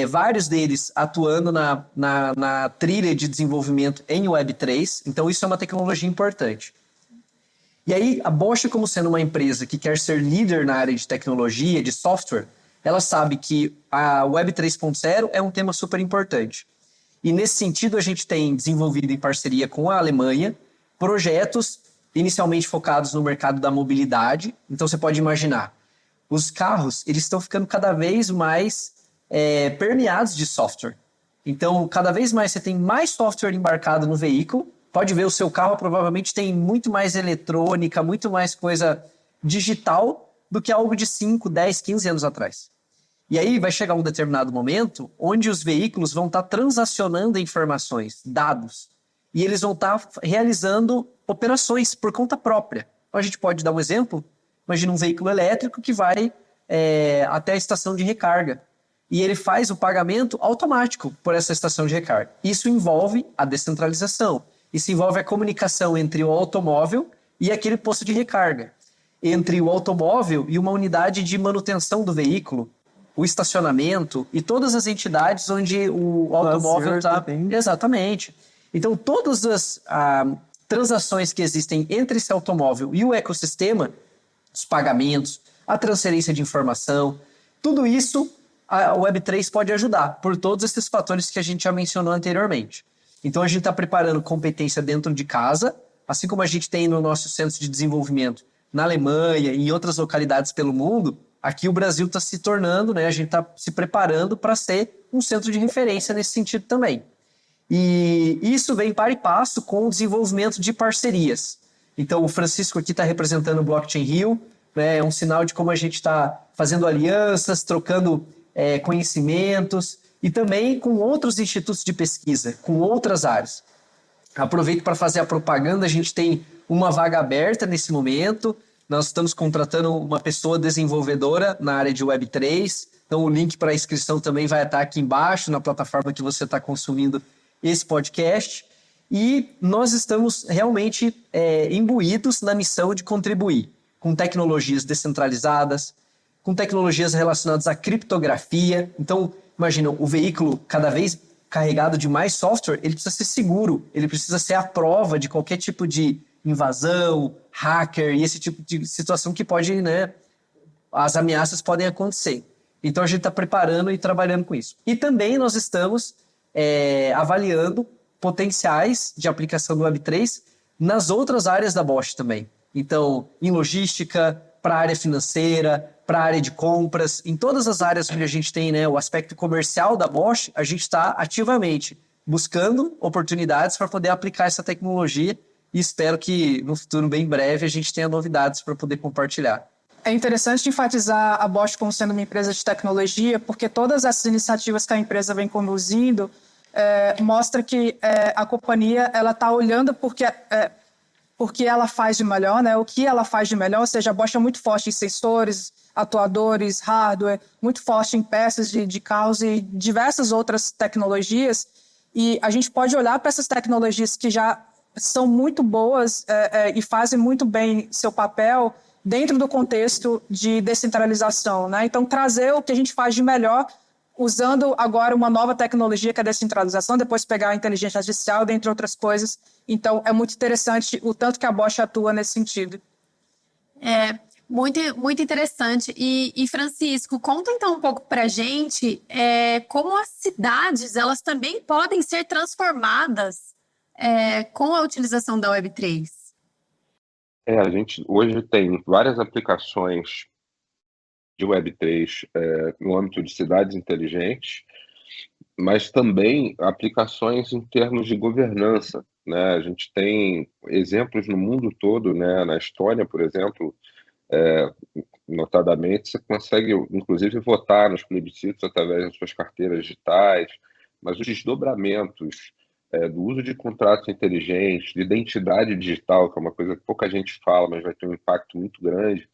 vários deles atuando na trilha de desenvolvimento em Web3, então isso é uma tecnologia importante. E aí, a Bosch, como sendo uma empresa que quer ser líder na área de tecnologia, de software, ela sabe que a Web 3.0 é um tema super importante. E nesse sentido, a gente tem desenvolvido em parceria com a Alemanha projetos inicialmente focados no mercado da mobilidade. Então, você pode imaginar, os carros eles estão ficando cada vez mais permeados de software. Então, cada vez mais você tem mais software embarcado no veículo. Pode ver, o seu carro provavelmente tem muito mais eletrônica, muito mais coisa digital do que algo de 5, 10, 15 anos atrás. E aí vai chegar um determinado momento onde os veículos vão estar transacionando informações, dados, e eles vão estar realizando operações por conta própria. Então, a gente pode dar um exemplo. Imagina um veículo elétrico que vai até a estação de recarga. E ele faz o pagamento automático por essa estação de recarga. Isso envolve a descentralização. Isso envolve a comunicação entre o automóvel e aquele posto de recarga, entre o automóvel e uma unidade de manutenção do veículo, o estacionamento e todas as entidades onde o automóvel está. Exatamente. Então, todas as transações que existem entre esse automóvel e o ecossistema, os pagamentos, a transferência de informação, tudo isso a Web3 pode ajudar, por todos esses fatores que a gente já mencionou anteriormente. Então, a gente está preparando competência dentro de casa, assim como a gente tem no nosso centro de desenvolvimento na Alemanha e em outras localidades pelo mundo. Aqui o Brasil está se tornando, né, a gente está se preparando para ser um centro de referência nesse sentido também. E isso vem para e passo com o desenvolvimento de parcerias. Então, o Francisco aqui está representando o Blockchain Rio, né, é um sinal de como a gente está fazendo alianças, trocando conhecimentos, e também com outros institutos de pesquisa, com outras áreas. Aproveito para fazer a propaganda, a gente tem uma vaga aberta nesse momento, nós estamos contratando uma pessoa desenvolvedora na área de Web3, então o link para a inscrição também vai estar aqui embaixo, na plataforma que você está consumindo esse podcast, e nós estamos realmente imbuídos na missão de contribuir com tecnologias descentralizadas, com tecnologias relacionadas à criptografia. Então, imagina, o veículo cada vez carregado de mais software, ele precisa ser seguro, ele precisa ser à prova de qualquer tipo de invasão, hacker e esse tipo de situação que pode, né, as ameaças podem acontecer. Então, a gente está preparando e trabalhando com isso. E também nós estamos avaliando potenciais de aplicação do Web3 nas outras áreas da Bosch também. Então, em logística, para a área financeira, para a área de compras, em todas as áreas onde a gente tem, né, o aspecto comercial da Bosch, a gente está ativamente buscando oportunidades para poder aplicar essa tecnologia e espero que no futuro bem breve a gente tenha novidades para poder compartilhar. É interessante enfatizar a Bosch como sendo uma empresa de tecnologia, porque todas essas iniciativas que a empresa vem conduzindo mostra que a companhia está olhando porque ela faz de melhor, né? O que ela faz de melhor, ou seja, a Bosch é muito forte em sensores, atuadores, hardware, muito forte em peças de carros e diversas outras tecnologias, e a gente pode olhar para essas tecnologias que já são muito boas e fazem muito bem seu papel dentro do contexto de descentralização, né? Então, trazer o que a gente faz de melhor usando agora uma nova tecnologia que é a descentralização, depois pegar a inteligência artificial, dentre outras coisas. Então, é muito interessante o tanto que a Bosch atua nesse sentido. Muito, muito interessante. E Francisco, conta então um pouco para a gente como as cidades elas também podem ser transformadas com a utilização da Web3. A gente hoje tem várias aplicações de Web3 no âmbito de cidades inteligentes, mas também aplicações em termos de governança, né? A gente tem exemplos no mundo todo, né? Na Estônia, por exemplo, notadamente, você consegue, inclusive, votar nos plebiscitos através das suas carteiras digitais, mas os desdobramentos do uso de contratos inteligentes, de identidade digital, que é uma coisa que pouca gente fala, mas vai ter um impacto muito grande.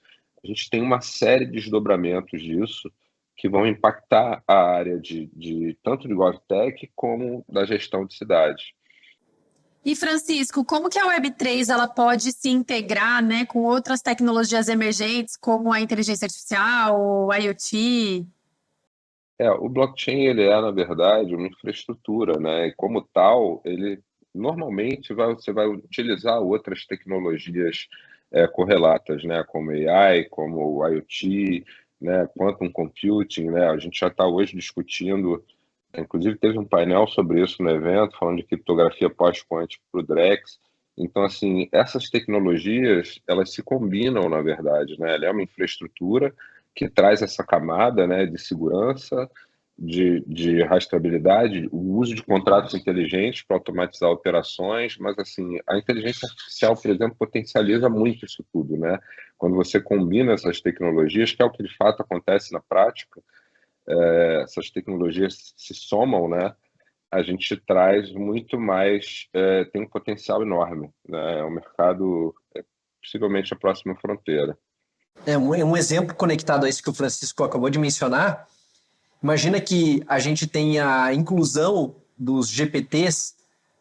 A gente tem uma série de desdobramentos disso que vão impactar a área tanto de GovTech como da gestão de cidades. E, Francisco, como que a Web3 ela pode se integrar, né, com outras tecnologias emergentes, como a inteligência artificial, o IoT? O blockchain, ele na verdade, uma infraestrutura, né? E como tal, ele normalmente você vai utilizar outras tecnologias correlatas, né? Como AI, como o IoT, né? Quantum Computing, né? A gente já está hoje discutindo, inclusive teve um painel sobre isso no evento, falando de criptografia pós-quântica para o Drex. Então, assim, essas tecnologias, elas se combinam, na verdade, né? Ela é uma infraestrutura que traz essa camada, né, de segurança, de rastreabilidade, o uso de contratos inteligentes para automatizar operações, mas assim, a inteligência artificial, por exemplo, potencializa muito isso tudo, né? Quando você combina essas tecnologias, que é o que de fato acontece na prática, essas tecnologias se somam, né? A gente traz muito mais, tem um potencial enorme, né? É um mercado, possivelmente a próxima fronteira. Um exemplo conectado a isso que o Francisco acabou de mencionar, imagina que a gente tenha a inclusão dos GPTs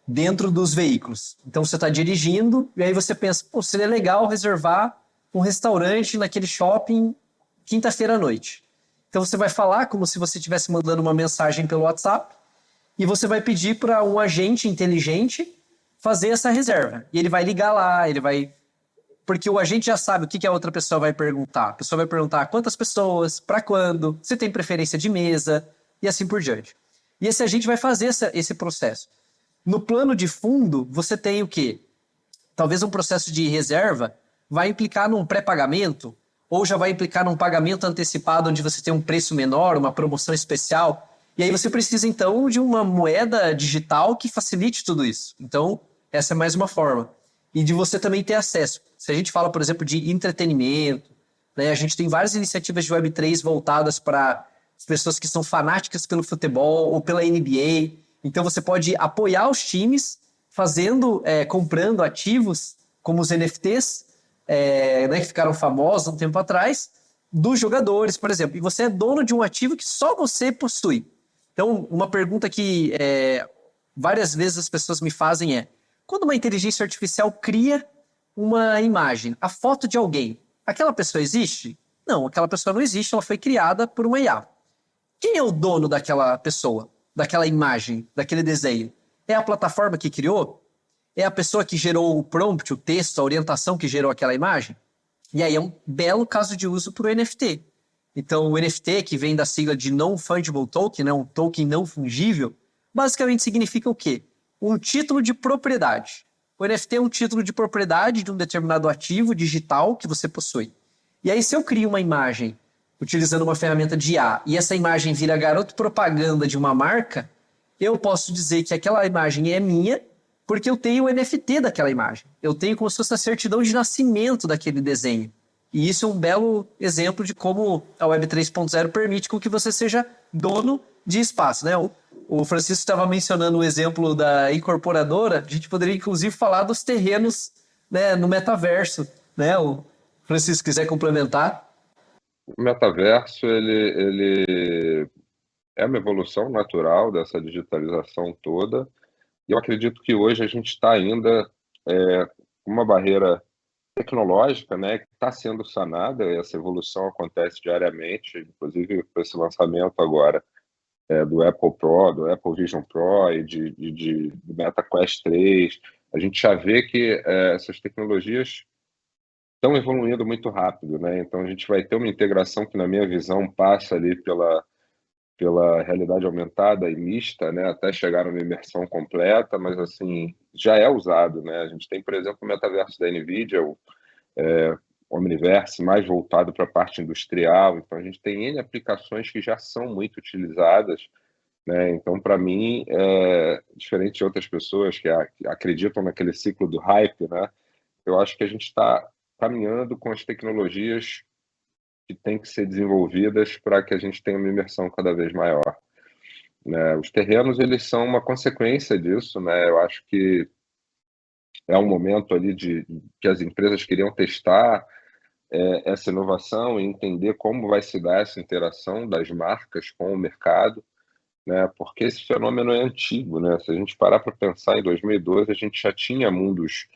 dentro dos veículos. Então você está dirigindo e aí você pensa, pô, seria legal reservar um restaurante naquele shopping quinta-feira à noite. Então você vai falar como se você estivesse mandando uma mensagem pelo WhatsApp e você vai pedir para um agente inteligente fazer essa reserva. E ele vai ligar lá, ele vai... Porque o agente já sabe o que a outra pessoa vai perguntar. A pessoa vai perguntar quantas pessoas, para quando, se tem preferência de mesa e assim por diante. E esse agente vai fazer esse processo. No plano de fundo, você tem o quê? Talvez um processo de reserva vai implicar num pré-pagamento ou já vai implicar num pagamento antecipado onde você tem um preço menor, uma promoção especial. E aí você precisa, então, de uma moeda digital que facilite tudo isso. Então, essa é mais uma forma. E de você também ter acesso. Se a gente fala, por exemplo, de entretenimento, né, a gente tem várias iniciativas de Web3 voltadas para as pessoas que são fanáticas pelo futebol ou pela NBA. Então você pode apoiar os times comprando ativos como os NFTs, né, que ficaram famosos um tempo atrás, dos jogadores, por exemplo. E você é dono de um ativo que só você possui. Então, uma pergunta que várias vezes as pessoas me fazem é: quando uma inteligência artificial cria uma imagem, a foto de alguém, aquela pessoa existe? Não, aquela pessoa não existe, ela foi criada por uma IA. Quem é o dono daquela pessoa, daquela imagem, daquele desenho? É a plataforma que criou? É a pessoa que gerou o prompt, o texto, a orientação que gerou aquela imagem? E aí é um belo caso de uso para o NFT. Então, o NFT, que vem da sigla de Non-Fungible Token, né, um token não fungível, basicamente significa o quê? Um título de propriedade. O NFT é um título de propriedade de um determinado ativo digital que você possui. E aí, se eu crio uma imagem utilizando uma ferramenta de IA e essa imagem vira garoto propaganda de uma marca, eu posso dizer que aquela imagem é minha porque eu tenho o NFT daquela imagem. Eu tenho como se fosse a certidão de nascimento daquele desenho. E isso é um belo exemplo de como a Web 3.0 permite com que você seja dono de espaço, né? O Francisco estava mencionando o exemplo da incorporadora, a gente poderia inclusive falar dos terrenos, né, no metaverso, né? O Francisco, quiser complementar. O metaverso, ele é uma evolução natural dessa digitalização toda, e eu acredito que hoje a gente está ainda com uma barreira tecnológica, né, que está sendo sanada. Essa evolução acontece diariamente, inclusive com esse lançamento agora do Apple Pro, do Apple Vision Pro e do Meta Quest 3, a gente já vê que essas tecnologias estão evoluindo muito rápido, né? Então a gente vai ter uma integração que, na minha visão, passa ali pela realidade aumentada e mista, né, até chegar numa imersão completa, mas assim, já é usado, né? A gente tem, por exemplo, o metaverso da NVIDIA, o Omniverse, mais voltado para a parte industrial. Então a gente tem N aplicações que já são muito utilizadas, né? Então, para mim, diferente de outras pessoas que acreditam naquele ciclo do hype, né, eu acho que a gente está caminhando com as tecnologias que têm que ser desenvolvidas para que a gente tenha uma imersão cada vez maior, né? Os terrenos, eles são uma consequência disso, né? Eu acho que é um momento ali que as empresas queriam testar essa inovação e entender como vai se dar essa interação das marcas com o mercado, né? Porque esse fenômeno é antigo, né? Se a gente parar para pensar, em 2012 a gente já tinha mundos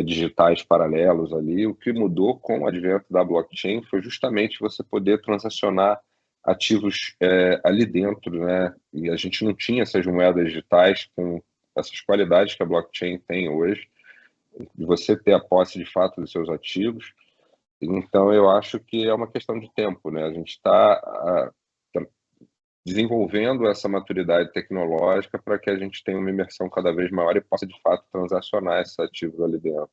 digitais paralelos ali. O que mudou com o advento da blockchain foi justamente você poder transacionar ativos ali dentro, né? E a gente não tinha essas moedas digitais com essas qualidades que a blockchain tem hoje, de você ter a posse de fato dos seus ativos. Então, eu acho que é uma questão de tempo, né? A gente está desenvolvendo essa maturidade tecnológica para que a gente tenha uma imersão cada vez maior e possa, de fato, transacionar esses ativos ali dentro.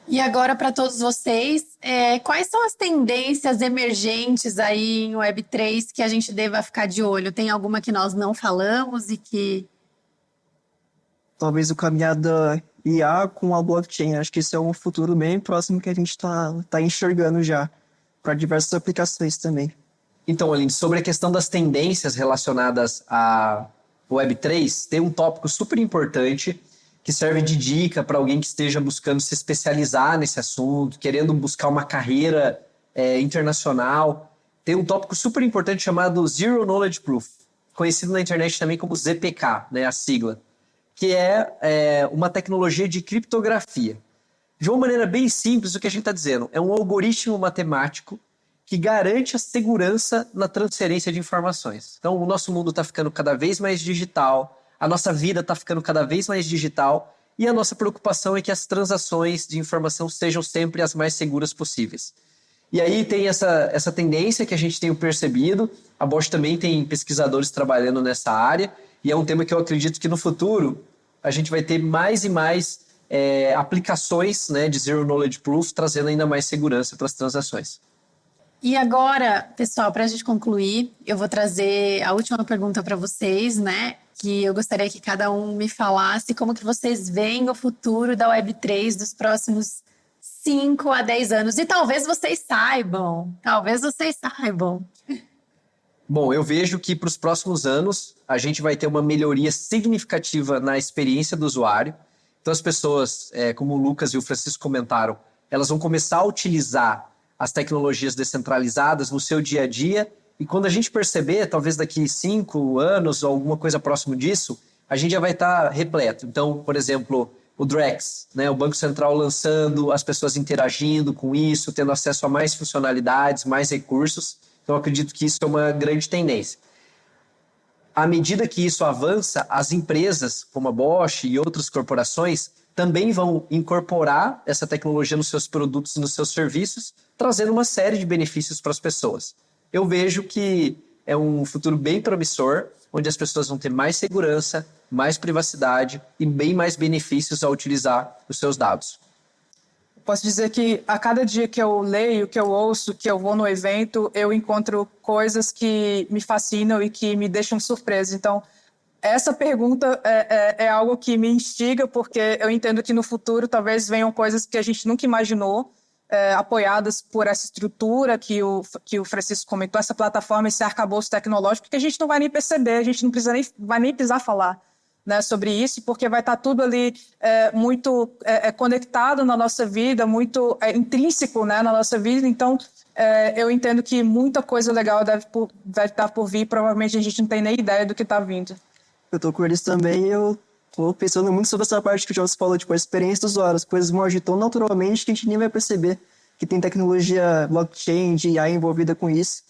E agora, para todos vocês, quais são as tendências emergentes aí em Web3 que a gente deva ficar de olho? Tem alguma que nós não falamos e que... Talvez o caminhar da IA com a blockchain. Acho que isso é um futuro bem próximo que a gente está enxergando já, para diversas aplicações também. Então, Aline, sobre a questão das tendências relacionadas à Web3, tem um tópico super importante que serve de dica para alguém que esteja buscando se especializar nesse assunto, querendo buscar uma carreira internacional. Tem um tópico super importante chamado Zero Knowledge Proof, conhecido na internet também como ZPK, né, a sigla, que é uma tecnologia de criptografia. De uma maneira bem simples, o que a gente está dizendo é um algoritmo matemático que garante a segurança na transferência de informações. Então, o nosso mundo está ficando cada vez mais digital, a nossa vida está ficando cada vez mais digital, e a nossa preocupação é que as transações de informação sejam sempre as mais seguras possíveis. E aí tem essa tendência que a gente tem percebido, a Bosch também tem pesquisadores trabalhando nessa área, e é um tema que eu acredito que no futuro a gente vai ter mais e mais aplicações, né, de Zero Knowledge Proof, trazendo ainda mais segurança para as transações. E agora, pessoal, para a gente concluir, eu vou trazer a última pergunta para vocês, né? Que eu gostaria que cada um me falasse como que vocês veem o futuro da Web3 dos próximos 5 a 10 anos. E talvez vocês saibam. Bom, eu vejo que para os próximos anos a gente vai ter uma melhoria significativa na experiência do usuário. Então as pessoas, como o Lucas e o Francisco comentaram, elas vão começar a utilizar as tecnologias descentralizadas no seu dia a dia, e quando a gente perceber, talvez daqui 5 anos ou alguma coisa próximo disso, a gente já vai estar repleto. Então, por exemplo, o Drex, né, o Banco Central lançando, as pessoas interagindo com isso, tendo acesso a mais funcionalidades, mais recursos. Então, eu acredito que isso é uma grande tendência. À medida que isso avança, as empresas, como a Bosch e outras corporações, também vão incorporar essa tecnologia nos seus produtos e nos seus serviços, trazendo uma série de benefícios para as pessoas. Eu vejo que é um futuro bem promissor, onde as pessoas vão ter mais segurança, mais privacidade e bem mais benefícios ao utilizar os seus dados. Posso dizer que a cada dia que eu leio, que eu ouço, que eu vou no evento, eu encontro coisas que me fascinam e que me deixam surpresa. Então, essa pergunta é algo que me instiga, porque eu entendo que no futuro talvez venham coisas que a gente nunca imaginou, apoiadas por essa estrutura que o Francisco comentou, essa plataforma, esse arcabouço tecnológico, que a gente não vai nem perceber, a gente não vai nem precisar falar, né, sobre isso, porque vai estar tudo ali muito conectado na nossa vida, muito intrínseco, né, na nossa vida. Então, eu entendo que muita coisa legal deve estar por vir, provavelmente a gente não tem nem ideia do que está vindo. Eu tô com eles também e eu tô pensando muito sobre essa parte que o Jorge falou, tipo, a experiência do usuário. As coisas vão agir tão naturalmente que a gente nem vai perceber que tem tecnologia blockchain, de AI envolvida com isso.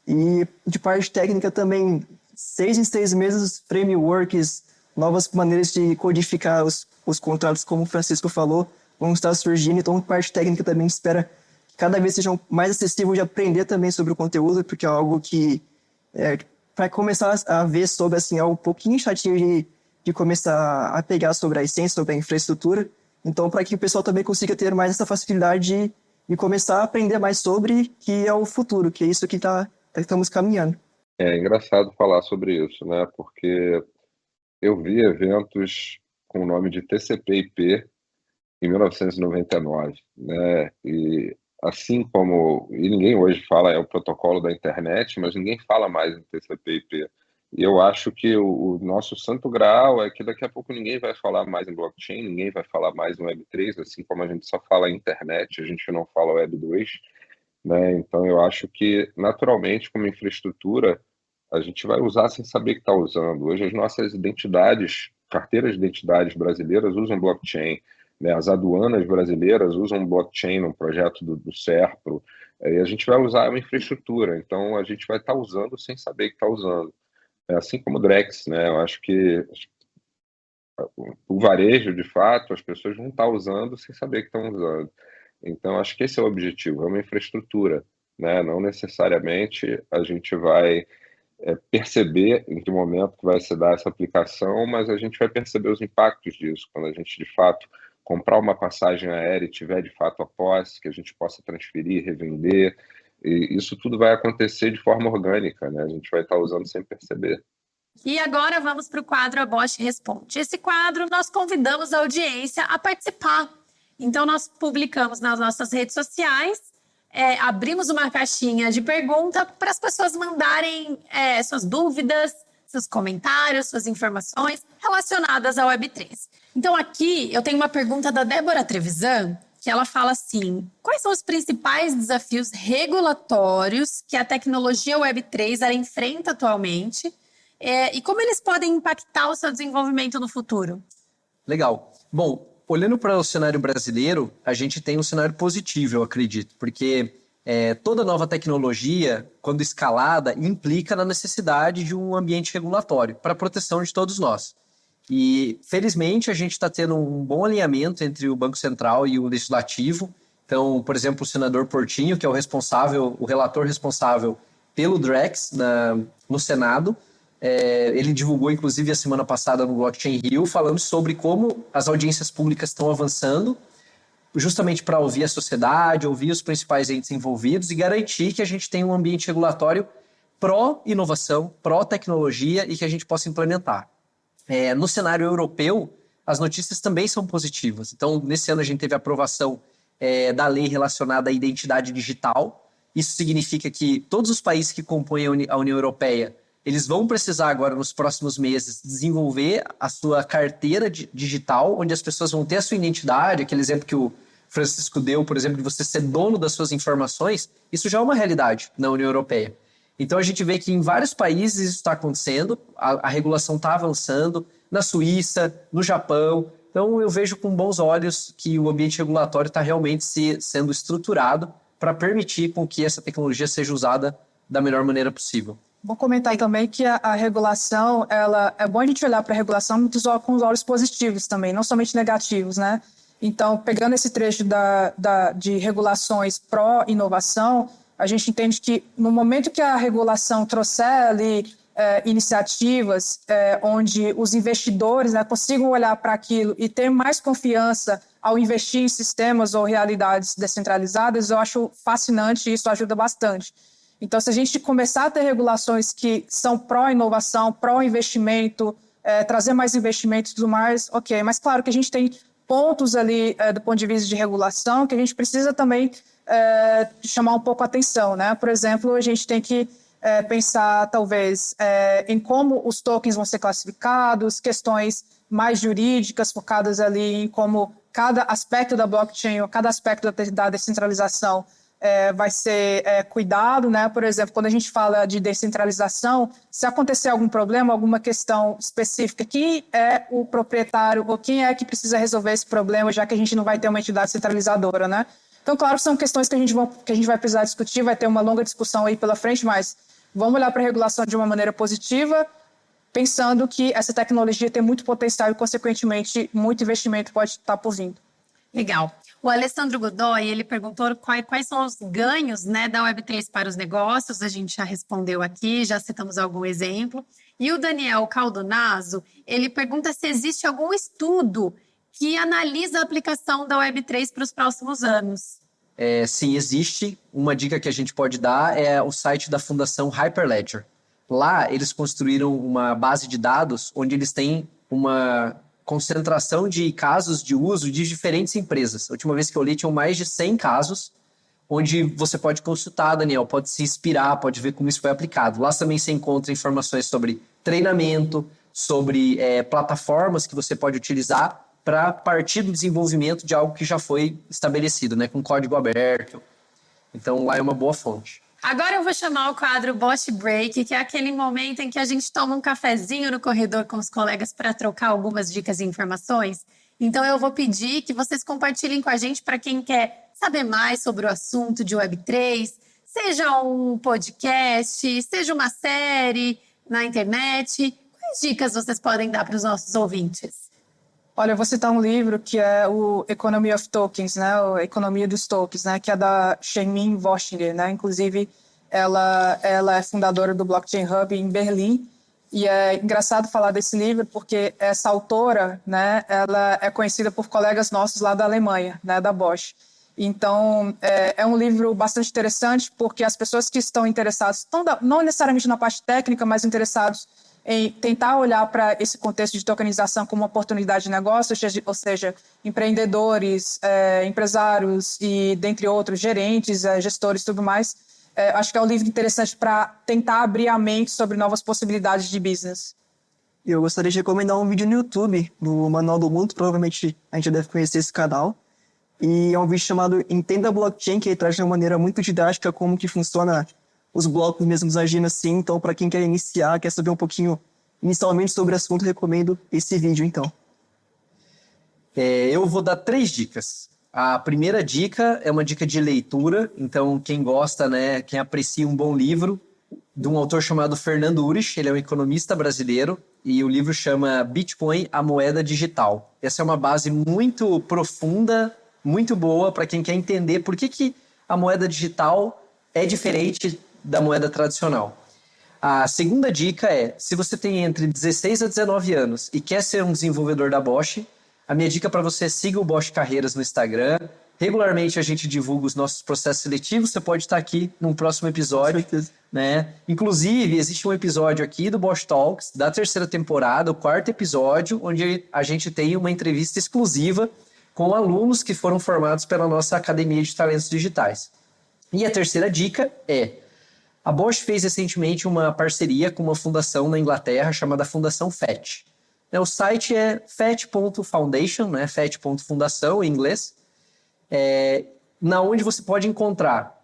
E de parte técnica também, 6 em 6 meses, frameworks, novas maneiras de codificar os contratos, como o Francisco falou, vão estar surgindo. Então, parte técnica também espera que cada vez sejam mais acessível de aprender também sobre o conteúdo, porque é algo que, para começar a ver sobre, assim, é um pouquinho chatinho de começar a pegar sobre a essência, sobre a infraestrutura. Então, para que o pessoal também consiga ter mais essa facilidade de começar a aprender mais sobre, que é o futuro, que é isso que estamos caminhando. É engraçado falar sobre isso, né? Porque eu vi eventos com o nome de TCP/IP em 1999, né? E assim como... E ninguém hoje fala, é o protocolo da internet, mas ninguém fala mais em TCP/IP. E eu acho que o nosso santo graal é que daqui a pouco ninguém vai falar mais em blockchain, ninguém vai falar mais em Web3, assim como a gente só fala em internet, a gente não fala Web2, né? Então eu acho que, naturalmente, como infraestrutura, a gente vai usar sem saber que está usando. Hoje as nossas identidades, carteiras de identidades brasileiras usam blockchain, né? As aduanas brasileiras usam blockchain no projeto do SERPRO, e a gente vai usar uma infraestrutura, então a gente vai estar usando sem saber que está usando. Assim como o Drex, né? Eu acho que o varejo, de fato, as pessoas vão estar usando sem saber que estão usando. Então, acho que esse é o objetivo, é uma infraestrutura, né? Não necessariamente a gente vai perceber em que momento que vai se dar essa aplicação, mas a gente vai perceber os impactos disso, quando a gente, de fato, comprar uma passagem aérea e tiver, de fato, a posse, que a gente possa transferir, revender. E isso tudo vai acontecer de forma orgânica, né? A gente vai estar usando sem perceber. E agora vamos para o quadro A Bosch Responde. Esse quadro nós convidamos a audiência a participar. Então nós publicamos nas nossas redes sociais, abrimos uma caixinha de pergunta para as pessoas mandarem suas dúvidas, seus comentários, suas informações relacionadas ao Web3. Então aqui eu tenho uma pergunta da Débora Trevisan, que ela fala assim: quais são os principais desafios regulatórios que a tecnologia Web3 ela enfrenta atualmente e como eles podem impactar o seu desenvolvimento no futuro? Legal. Bom, olhando para o cenário brasileiro, a gente tem um cenário positivo, eu acredito, porque toda nova tecnologia, quando escalada, implica na necessidade de um ambiente regulatório para a proteção de todos nós. E, felizmente, a gente está tendo um bom alinhamento entre o Banco Central e o Legislativo. Então, por exemplo, o senador Portinho, que é o relator responsável pelo Drex no Senado, ele divulgou, inclusive, a semana passada no Blockchain Rio, falando sobre como as audiências públicas estão avançando, justamente para ouvir a sociedade, ouvir os principais entes envolvidos e garantir que a gente tenha um ambiente regulatório pró-inovação, pró-tecnologia e que a gente possa implementar. No cenário europeu, as notícias também são positivas. Então, nesse ano a gente teve a aprovação da lei relacionada à identidade digital. Isso significa que todos os países que compõem a União Europeia, eles vão precisar agora, nos próximos meses, desenvolver a sua carteira digital, onde as pessoas vão ter a sua identidade. Aquele exemplo que o Francisco deu, por exemplo, de você ser dono das suas informações, isso já é uma realidade na União Europeia. Então, a gente vê que em vários países isso está acontecendo, a regulação está avançando, na Suíça, no Japão. Então, eu vejo com bons olhos que o ambiente regulatório está realmente sendo estruturado para permitir com que essa tecnologia seja usada da melhor maneira possível. Vou comentar também que a regulação, é bom a gente olhar para a regulação com os olhos positivos também, não somente negativos, né? Então, pegando esse trecho de regulações pró-inovação, a gente entende que no momento que a regulação trouxer ali iniciativas onde os investidores, né, consigam olhar para aquilo e ter mais confiança ao investir em sistemas ou realidades descentralizadas, eu acho fascinante e isso ajuda bastante. Então, se a gente começar a ter regulações que são pró-inovação, pró-investimento, trazer mais investimento e tudo mais, ok. Mas, claro, que a gente tem pontos ali do ponto de vista de regulação que a gente precisa também chamar um pouco a atenção, né? Por exemplo, a gente tem que pensar, talvez, em como os tokens vão ser classificados, questões mais jurídicas focadas ali em como cada aspecto da blockchain ou cada aspecto da descentralização vai ser cuidado, né? Por exemplo, quando a gente fala de descentralização, se acontecer algum problema, alguma questão específica, quem é o proprietário ou quem é que precisa resolver esse problema, já que a gente não vai ter uma entidade centralizadora, né? Então, claro, são questões que a gente vai precisar discutir, vai ter uma longa discussão aí pela frente, mas vamos olhar para a regulação de uma maneira positiva, pensando que essa tecnologia tem muito potencial e, consequentemente, muito investimento pode estar por vindo. Legal. O Alessandro Godoy, ele perguntou quais são os ganhos, né, da Web3 para os negócios. A gente já respondeu aqui, já citamos algum exemplo. E o Daniel Caldonazzo, ele pergunta se existe algum estudo que analisa a aplicação da Web3 para os próximos anos. Sim, existe. Uma dica que a gente pode dar é o site da Fundação Hyperledger. Lá, eles construíram uma base de dados onde eles têm uma concentração de casos de uso de diferentes empresas. A última vez que eu li, tinham mais de 100 casos, onde você pode consultar, Daniel, pode se inspirar, pode ver como isso foi aplicado. Lá também você encontra informações sobre treinamento, sobre plataformas que você pode utilizar para partir do desenvolvimento de algo que já foi estabelecido, né, com código aberto. Então, lá é uma boa fonte. Agora eu vou chamar o quadro Bosch Break, que é aquele momento em que a gente toma um cafezinho no corredor com os colegas para trocar algumas dicas e informações. Então, eu vou pedir que vocês compartilhem com a gente para quem quer saber mais sobre o assunto de Web3, seja um podcast, seja uma série na internet. Quais dicas vocês podem dar para os nossos ouvintes? Olha, eu vou citar um livro que é o Economy of Tokens, né? A Economia dos Tokens, né? Que é da Chemin Voschinger, né? Inclusive, ela é fundadora do Blockchain Hub em Berlim. E é engraçado falar desse livro porque essa autora, né? Ela é conhecida por colegas nossos lá da Alemanha, né? Da Bosch. Então, é um livro bastante interessante porque as pessoas que estão interessadas, não necessariamente na parte técnica, mas interessados em tentar olhar para esse contexto de tokenização como uma oportunidade de negócio, ou seja, empreendedores, empresários e, dentre outros, gerentes, gestores e tudo mais. Acho que é um livro interessante para tentar abrir a mente sobre novas possibilidades de business. Eu gostaria de recomendar um vídeo no YouTube, no Manual do Mundo, provavelmente a gente deve conhecer esse canal. E é um vídeo chamado Entenda a Blockchain, que traz de uma maneira muito didática como que funciona os blocos mesmos agindo assim. Então, para quem quer iniciar, quer saber um pouquinho inicialmente sobre o assunto, recomendo esse vídeo, então. Eu vou dar 3 dicas. A primeira dica é uma dica de leitura, então quem gosta, né, quem aprecia um bom livro, de um autor chamado Fernando Urich, ele é um economista brasileiro, e o livro chama Bitcoin, a moeda digital. Essa é uma base muito profunda, muito boa para quem quer entender por que a moeda digital é diferente da moeda tradicional. A segunda dica é, se você tem entre 16 a 19 anos e quer ser um desenvolvedor da Bosch, a minha dica para você é siga o Bosch Carreiras no Instagram. Regularmente a gente divulga os nossos processos seletivos, você pode estar aqui num próximo episódio. Com certeza. Né? Inclusive, existe um episódio aqui do Bosch Talks, da 3ª temporada, o 4º episódio, onde a gente tem uma entrevista exclusiva com alunos que foram formados pela nossa Academia de Talentos Digitais. E a terceira dica é, a Bosch fez recentemente uma parceria com uma fundação na Inglaterra chamada Fundação FET. O site é fet.foundation, né? fet.fundação em inglês, na onde você pode encontrar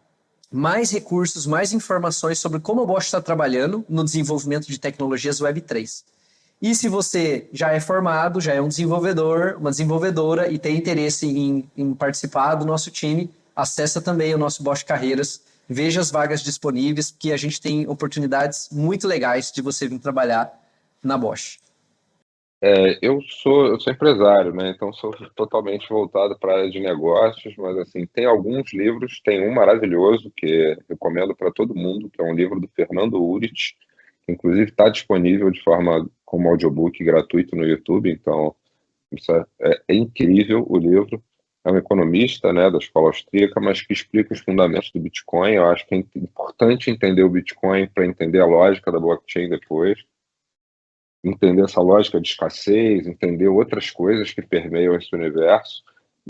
mais recursos, mais informações sobre como a Bosch está trabalhando no desenvolvimento de tecnologias Web3. E se você já é formado, já é um desenvolvedor, uma desenvolvedora e tem interesse em participar do nosso time, acessa também o nosso Bosch Carreiras, veja as vagas disponíveis, porque a gente tem oportunidades muito legais de você vir trabalhar na Bosch. Eu sou empresário, né? Então sou totalmente voltado para a área de negócios, mas assim, tem alguns livros, tem um maravilhoso que recomendo para todo mundo, que é um livro do Fernando Urich, que inclusive está disponível de forma como audiobook gratuito no YouTube, então isso é incrível o livro. É um economista, né, da escola austríaca, mas que explica os fundamentos do Bitcoin. Eu acho que é importante entender o Bitcoin para entender a lógica da blockchain depois. Entender essa lógica de escassez, entender outras coisas que permeiam esse universo,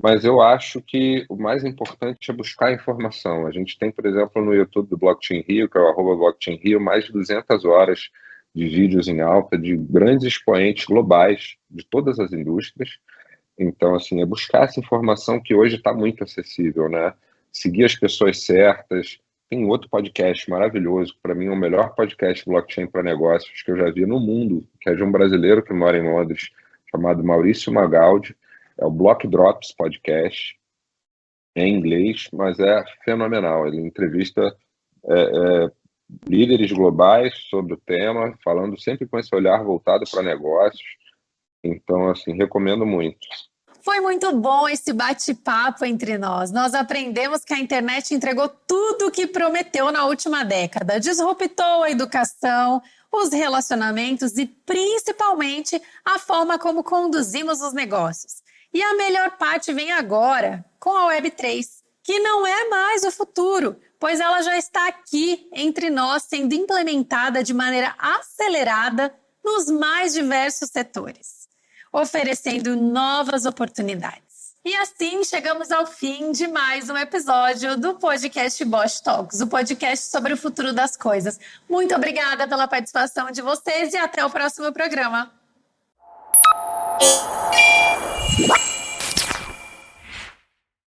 mas eu acho que o mais importante é buscar informação. A gente tem, por exemplo, no YouTube do Blockchain Rio, que é o @Blockchain Rio, mais de 200 horas de vídeos em alta de grandes expoentes globais de todas as indústrias. Então, assim, é buscar essa informação que hoje está muito acessível, né? Seguir as pessoas certas. Tem outro podcast maravilhoso, para mim é o melhor podcast blockchain para negócios que eu já vi no mundo, que é de um brasileiro que mora em Londres, chamado Maurício Magaldi. É o Block Drops Podcast, em inglês, mas é fenomenal. Ele entrevista líderes globais sobre o tema, falando sempre com esse olhar voltado para negócios. Então, assim, recomendo muito. Foi muito bom esse bate-papo entre nós. Nós aprendemos que a internet entregou tudo o que prometeu na última década. Disruptou a educação, os relacionamentos e, principalmente, a forma como conduzimos os negócios. E a melhor parte vem agora, com a Web3, que não é mais o futuro, pois ela já está aqui entre nós, sendo implementada de maneira acelerada nos mais diversos setores, oferecendo novas oportunidades. E assim chegamos ao fim de mais um episódio do podcast Bosch Talks, o podcast sobre o futuro das coisas. Muito obrigada pela participação de vocês e até o próximo programa.